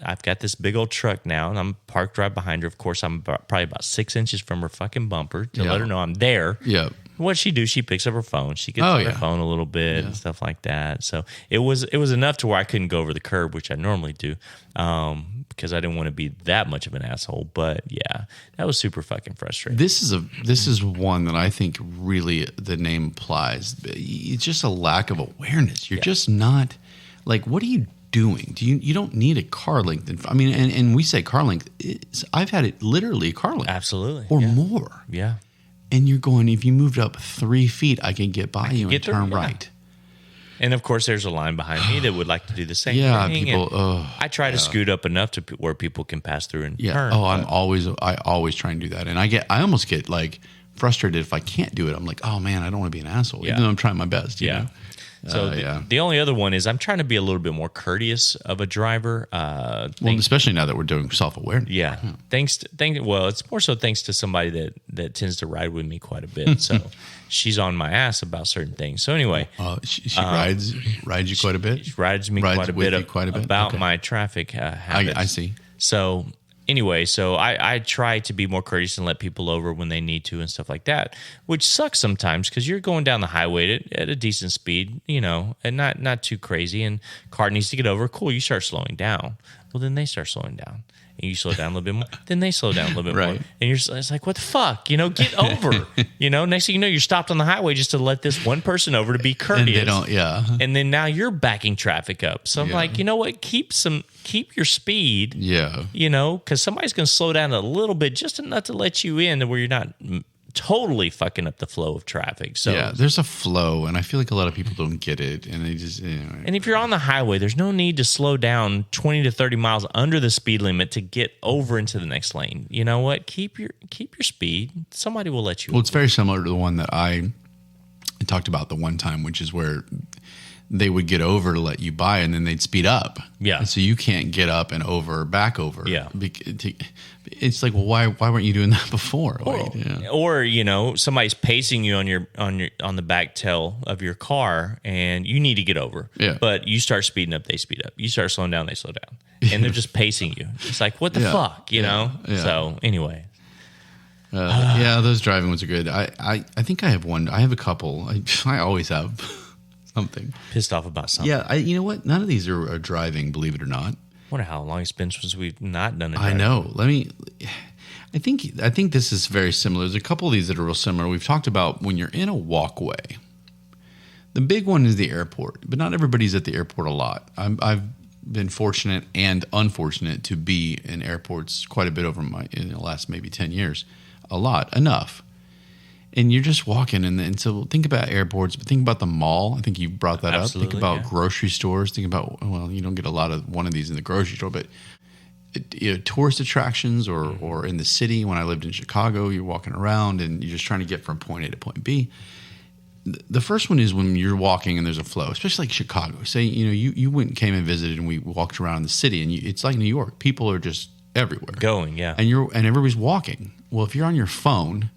I've got this big old truck now, and I'm parked right behind her. Of course, I'm probably about 6 inches from her fucking bumper to let her know I'm there. Yeah. What'd she do? She picks up her phone. She gets on her phone a little bit and stuff like that. So it was enough to where I couldn't go over the curb, which I normally do, because I didn't want to be that much of an asshole. But yeah, that was super fucking frustrating. This is one that I think really the name applies. It's just a lack of awareness. You're just not like, what are you doing? You don't need a car length. And we say car length. I've had it literally a car length. Absolutely. Or more. Yeah. And you're going, if you moved up 3 feet, I can get by you and turn right. And of course, there's a line behind me that would like to do the same thing. Yeah, people. I try to scoot up enough to where people can pass through and turn. Oh, I always try and do that, and I almost get like frustrated if I can't do it. I'm like, oh man, I don't want to be an asshole, even though I'm trying my best. You know? So the only other one is I'm trying to be a little bit more courteous of a driver. Especially now that we're doing self-awareness. Yeah. It's more so thanks to somebody that tends to ride with me quite a bit. So she's on my ass about certain things. So anyway. She rides you quite a bit? She rides me quite a bit about my traffic habits. I see. So anyway, I try to be more courteous and let people over when they need to and stuff like that, which sucks sometimes because you're going down the highway at a decent speed, and not too crazy, and car needs to get over. Cool, you start slowing down. Well, then they start slowing down. And you slow down a little bit more. Then they slow down a little bit more. And it's like, what the fuck? Get over. Next thing you know, you're stopped on the highway just to let this one person over to be courteous. And they don't, And then now you're backing traffic up. So I'm like, you know what? Keep your speed. Yeah. Because somebody's going to slow down a little bit, just enough to let you in to where you're not totally fucking up the flow of traffic. So there's a flow, and I feel like a lot of people don't get it, and they just. And if you're on the highway, there's no need to slow down 20 to 30 miles under the speed limit to get over into the next lane. You know what? Keep your speed. Somebody will let you. Well, it's very similar to the one that I talked about the one time, which is where they would get over to let you by, and then they'd speed up. Yeah. And so you can't get up and back over. Yeah. It's like, well, why weren't you doing that before? Or somebody's pacing you on the back tail of your car, and you need to get over. Yeah. But you start speeding up, they speed up. You start slowing down, they slow down, and they're just pacing you. It's like, what the fuck, Yeah. So anyway. Those driving ones are good. I think I have one. I have a couple. I always have something. Pissed off about something. Yeah, you know what? None of these are driving, believe it or not. I wonder how long it's been since we've not done it. I know. I think this is very similar. There's a couple of these that are real similar. We've talked about when you're in a walkway. The big one is the airport, but not everybody's at the airport a lot. I've been fortunate and unfortunate to be in airports quite a bit in the last maybe 10 years. Enough. And you're just walking, and so think about airports, but think about the mall. I think you brought that up. Think about grocery stores. Think about, well, you don't get a lot of one of these in the grocery store, but tourist attractions or in the city. When I lived in Chicago, you're walking around and you're just trying to get from point A to point B. The first one is when you're walking and there's a flow, especially like Chicago. Say, you went and came and visited, and we walked around the city, and it's like New York. People are just everywhere. Going, yeah. And everybody's walking. Well, if you're on your phone,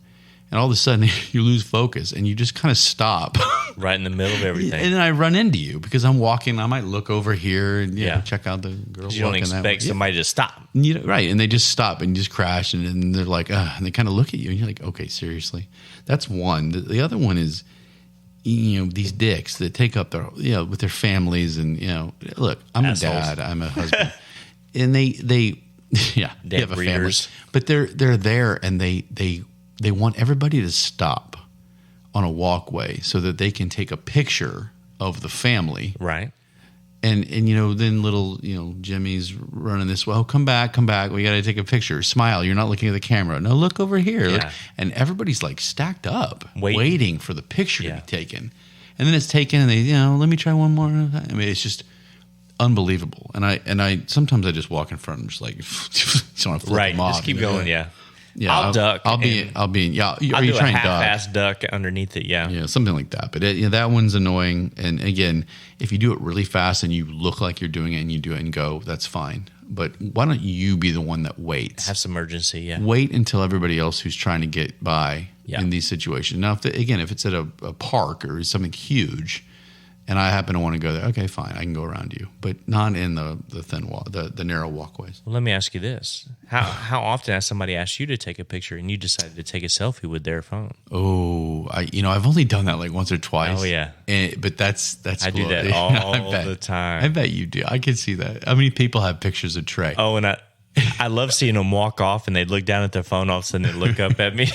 and all of a sudden you lose focus and you just kind of stop. Right in the middle of everything. And then I run into you because I'm walking. I might look over here and check out the girls you walking don't expect somebody to stop. Right. And they just stop and just crash. And then they're like, and they kind of look at you and you're like, okay, seriously. That's one. The other one is, these dicks that take up their, with their families. And, look, I'm assholes. A dad. I'm a husband. And they have a family. But they're there and they want everybody to stop on a walkway so that they can take a picture of the family. Right. And then little, Jimmy's running this way. Oh, come back. We got to take a picture. Smile. You're not looking at the camera. No, look over here. Yeah. Look. And everybody's like stacked up, waiting for the picture to be taken. And then it's taken and they, let me try one more. I mean, it's just unbelievable. And I sometimes I just walk in front and just like, just want to flip them off. Just keep going. Yeah. Yeah, I'll duck. I'll be. Yeah. Are I'll you do trying a to duck? half-ass duck underneath it? Yeah. Yeah, something like that. But that one's annoying. And again, if you do it really fast and you look like you're doing it and you do it and go, that's fine. But why don't you be the one that waits? Have some urgency. Yeah. Wait until everybody else who's trying to get by in these situations. Now, if it's at a park or something huge, and I happen to want to go there, okay, fine, I can go around you, but not in the thin wall, the narrow walkways. Well, let me ask you this: how often has somebody asked you to take a picture and you decided to take a selfie with their phone? Oh, I've only done that like once or twice. Oh yeah, but that's I cool. do that all the time. I bet you do. I can see that. How many people have pictures of Trey? Oh, and I love seeing them walk off and they look down at their phone. All of a sudden, they look up at me.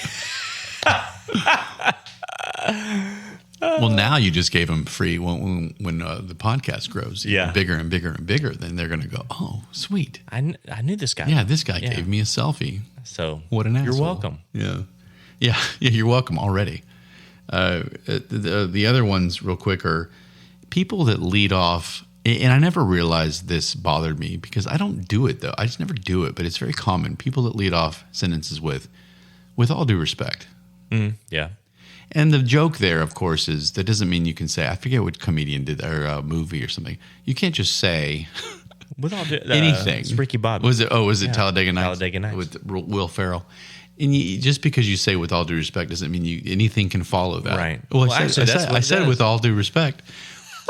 Well, now you just gave them free when the podcast grows bigger and bigger and bigger. Then they're going to go, oh, sweet. I knew this guy. Yeah, this guy gave me a selfie. So what an asshole. You're welcome. Yeah. You're welcome already. The other ones, real quick, are people that lead off. And I never realized this bothered me because I don't do it though. I just never do it, but it's very common. People that lead off sentences with all due respect. Yeah. And the joke there, of course, is that doesn't mean you can say, I forget what comedian did or a movie or something. You can't just say anything. Spreaky Bobby. Was it Talladega Nights? Talladega Nights. With Will Ferrell. And just because you say with all due respect doesn't mean anything can follow that. Right. Well, I said with all due respect.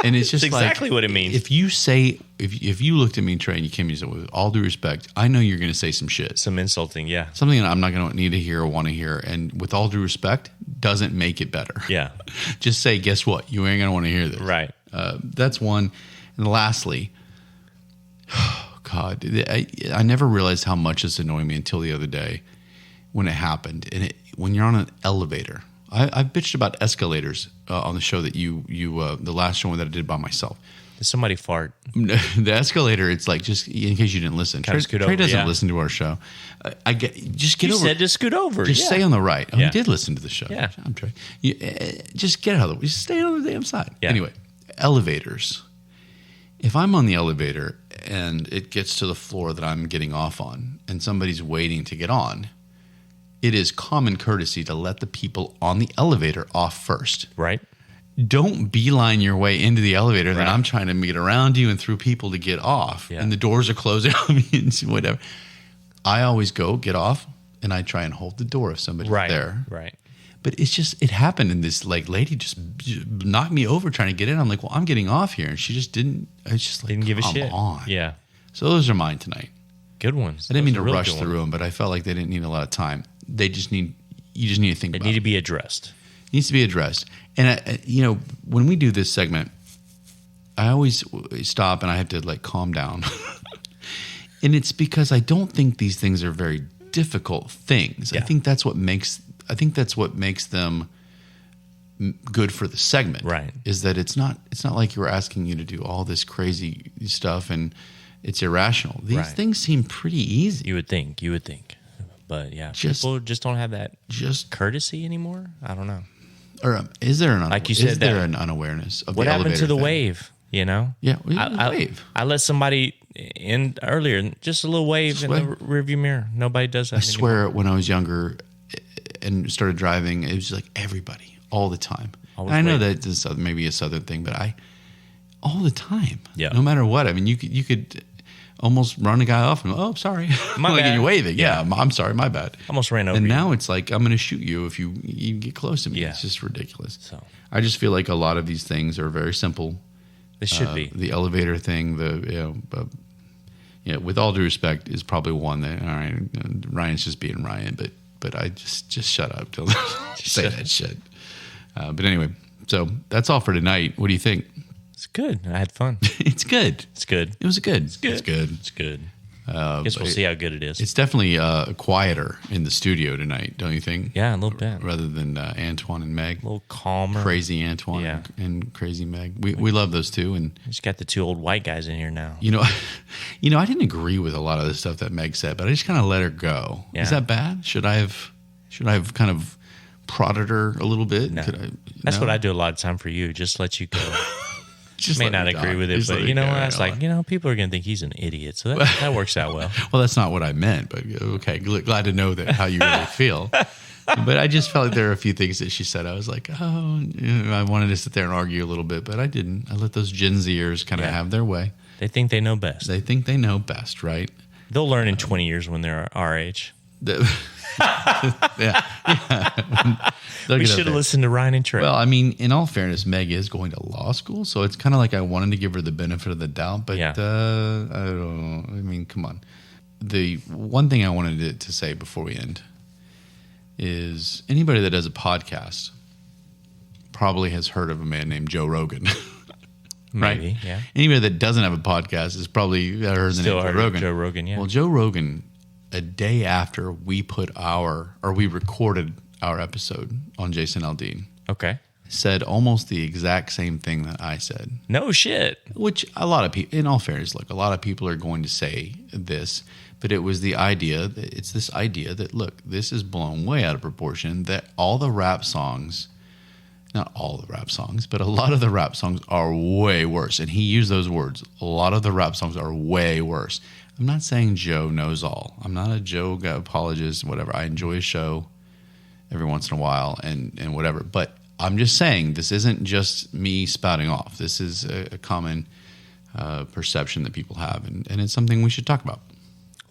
And it's just that's exactly what it means. If you say, if you looked at me, Trey, and you came and said, with all due respect, I know you're going to say some shit. Some insulting, yeah. Something that I'm not going to need to hear or want to hear. And with all due respect, doesn't make it better. Yeah. Just say, guess what? You ain't going to want to hear this. Right. That's one. And lastly, God, I never realized how much this annoyed me until the other day when it happened. And when you're on an elevator. I've bitched about escalators on the show that the last show that I did by myself. Did somebody fart? The escalator, it's like, just in case you didn't listen. Trey doesn't listen to our show. Just get over. You said to scoot over. Just stay on the right. Oh, yeah. He did listen to the show. Yeah. I'm Trey. Just get out of the way. Just stay on the damn side. Yeah. Anyway, elevators. If I'm on the elevator and it gets to the floor that I'm getting off on and somebody's waiting to get on, it is common courtesy to let the people on the elevator off first. Right. Don't beeline your way into the elevator. Right. Then I'm trying to get around you and through people to get off. Yeah. And the doors are closing on me and whatever. I always get off, and I try and hold the door if somebody's there. Right. But it happened, and this lady just knocked me over trying to get in. I'm like, well, I'm getting off here. And she just didn't. It's just like, didn't give a shit. Come on. Yeah. So those are mine tonight. Good ones. I didn't mean to rush through them, but I felt like they didn't need a lot of time. You just need to think about it. They need to be addressed. It needs to be addressed. And, when we do this segment, I always stop and I have to calm down. And it's because I don't think these things are very difficult things. Yeah. I think that's what makes them good for the segment. Right. Is that it's not like you're asking you to do all this crazy stuff and it's irrational. These things seem pretty easy. You would think. But yeah, people just don't have that courtesy anymore. I don't know. Or is there an like you said, an unawareness of what the happened elevator to the thing? wave? You know? Yeah, wave. I let somebody in earlier, just a little wave in the rearview mirror. Nobody does that. I swear, when I was younger and started driving, it was like everybody all the time. I know that this is maybe a Southern thing, but all the time. Yeah. No matter what. I mean, you could almost run a guy off and sorry. My like, bad. and you're waving. Yeah, I'm sorry, my bad. Almost ran over. And now it's like I'm going to shoot you if you get close to me. Yeah. It's just ridiculous. So I just feel like a lot of these things are very simple. They should be. The elevator thing, with all due respect, is probably one that all right. Ryan's just being Ryan, but I just shut up. Don't say that shit. But anyway, so that's all for tonight. What do you think? It's good. I had fun. It's good. It's good. It was good. It's good. It's good. It's good. I guess we'll see how good it is. It's definitely quieter in the studio tonight, don't you think? Yeah, a little bit. Rather than Antwan and Meg. A little calmer. Crazy Antwan and crazy Meg. We love those two. And just got the two old white guys in here now. You know, I didn't agree with a lot of the stuff that Meg said, but I just kind of let her go. Yeah. Is that bad? Should I have kind of prodded her a little bit? No. That's what I do a lot of time for you. Just let you go. Just may not agree with it, but you know what? I was like, people are going to think he's an idiot. So that works out well. Well, that's not what I meant, but okay. Glad to know that how you really feel. But I just felt like there are a few things that she said. I was like, I wanted to sit there and argue a little bit, but I didn't. I let those Gen Zers kind of have their way. They think they know best. They think they know best, right? They'll learn in 20 years when they're our age. We should have listened to Ryan and Trey. Well, I mean, in all fairness, Meg is going to law school, so it's kind of like I wanted to give her the benefit of the doubt, but I don't know. I mean, come on. The one thing I wanted to say before we end is anybody that does a podcast probably has heard of a man named Joe Rogan. Maybe, right? Yeah. Anybody that doesn't have a podcast has probably heard the name Joe Rogan. Joe Rogan, yeah. Well, Joe Rogan, a day after we recorded our episode on Jason Aldean. Okay. Said almost the exact same thing that I said. No shit. Which a lot of people, in all fairness, look, a lot of people are going to say this, but it was the idea, it's this idea that, look, this is blown way out of proportion, that all the rap songs, not all the rap songs, but a lot of the rap songs are way worse. And he used those words. A lot of the rap songs are way worse. I'm not saying Joe knows all. I'm not a Joe apologist, whatever. I enjoy his show every once in a while and whatever. But I'm just saying this isn't just me spouting off. This is a common perception that people have, and it's something we should talk about.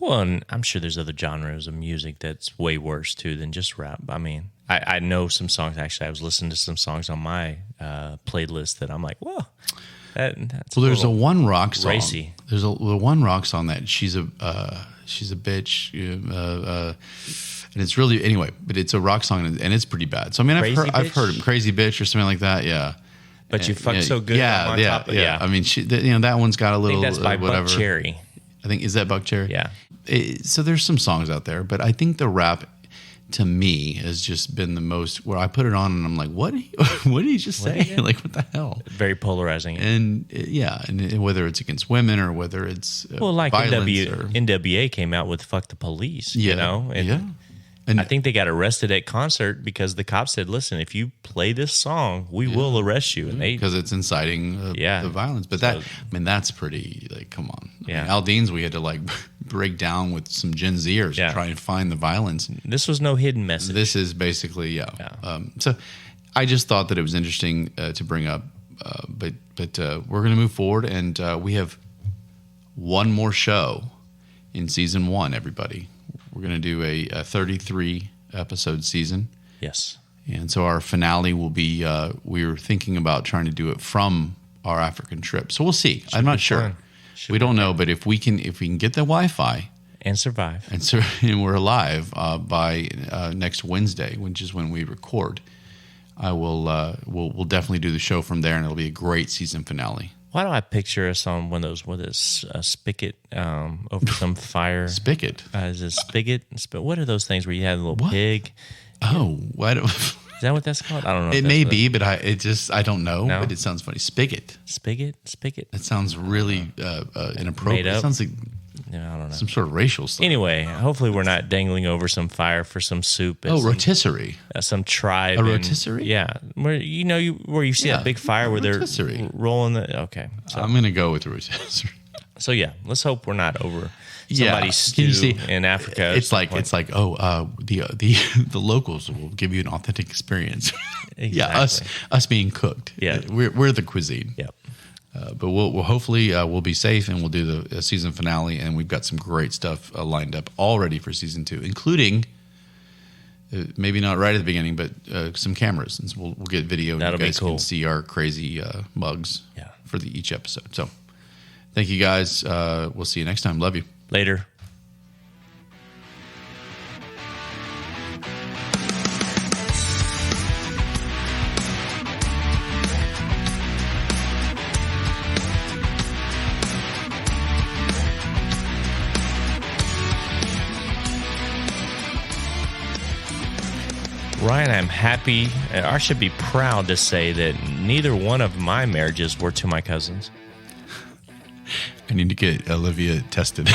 Well, and I'm sure there's other genres of music that's way worse, too, than just rap. I mean, I know some songs. Actually, I was listening to some songs on my playlist that I'm like, whoa. That's well, there's a one rock song. Racy. There's the one rock song that she's a bitch, and it's really anyway. But it's a rock song and it's pretty bad. So I mean, I've heard Crazy Bitch or something like that. Yeah. But you fuck so good. Yeah. I mean, that one's got a little. I think that's by whatever. Buck Cherry. I think is that Buck Cherry. Yeah. So there's some songs out there, but I think the rap, to me, has just been the most where I put it on and I'm like, what did he just say? Like, what the hell? Very polarizing. And and whether it's against women or whether it's like violence NWA came out with "Fuck the Police," you know, and I think they got arrested at concert because the cops said, "Listen, if you play this song, we will arrest you," and because it's inciting the violence. But that's pretty like, come on. Yeah, I mean, Aldean's we had to like break down with some Gen Zers to try and find the violence. This was no hidden message. This is basically so I just thought that it was interesting to bring up, but we're going to move forward, and we have one more show in season 1. Everybody, we're going to do a 33 episode season. Yes, and so our finale will be. We were thinking about trying to do it from our African trip, so we'll see. I'm not sure. We don't know, but if we can get the Wi-Fi and survive, and we're alive by next Wednesday, which is when we record, I will we'll definitely do the show from there, and it'll be a great season finale. Why do I picture us on one of those? What is a spigot over some fire? Spigot? Is it spigot? What are those things where you have a little pig? Oh, why do? that what that's called? I don't know. It may be, but I don't know. No? But it sounds funny. Spigot. Spigot. That sounds really inappropriate. Made up? It sounds like Yeah, I don't know. some sort of racial stuff. Anyway, hopefully we're not dangling over some fire for some soup. Oh, rotisserie. Some tribe. A rotisserie? Yeah, where where you see that big fire where rotisserie. they're rolling the. Okay, so, I'm gonna go with rotisserie. so yeah, let's hope we're not over somebody's stew You see, in Africa. It's like the locals will give you an authentic experience. Yeah, us being cooked. Yeah. we're the cuisine. Yep. But we'll hopefully we'll be safe, and we'll do the season finale, and we've got some great stuff lined up already for season 2, including maybe not right at the beginning, but some cameras, and we'll get video, and That'll you guys be cool. can see our crazy mugs for each episode. So thank you guys. We'll see you next time. Love you. Later. Ryan, I'm happy, I should be proud to say that neither one of my marriages were to my cousins. I need to get Olivia tested.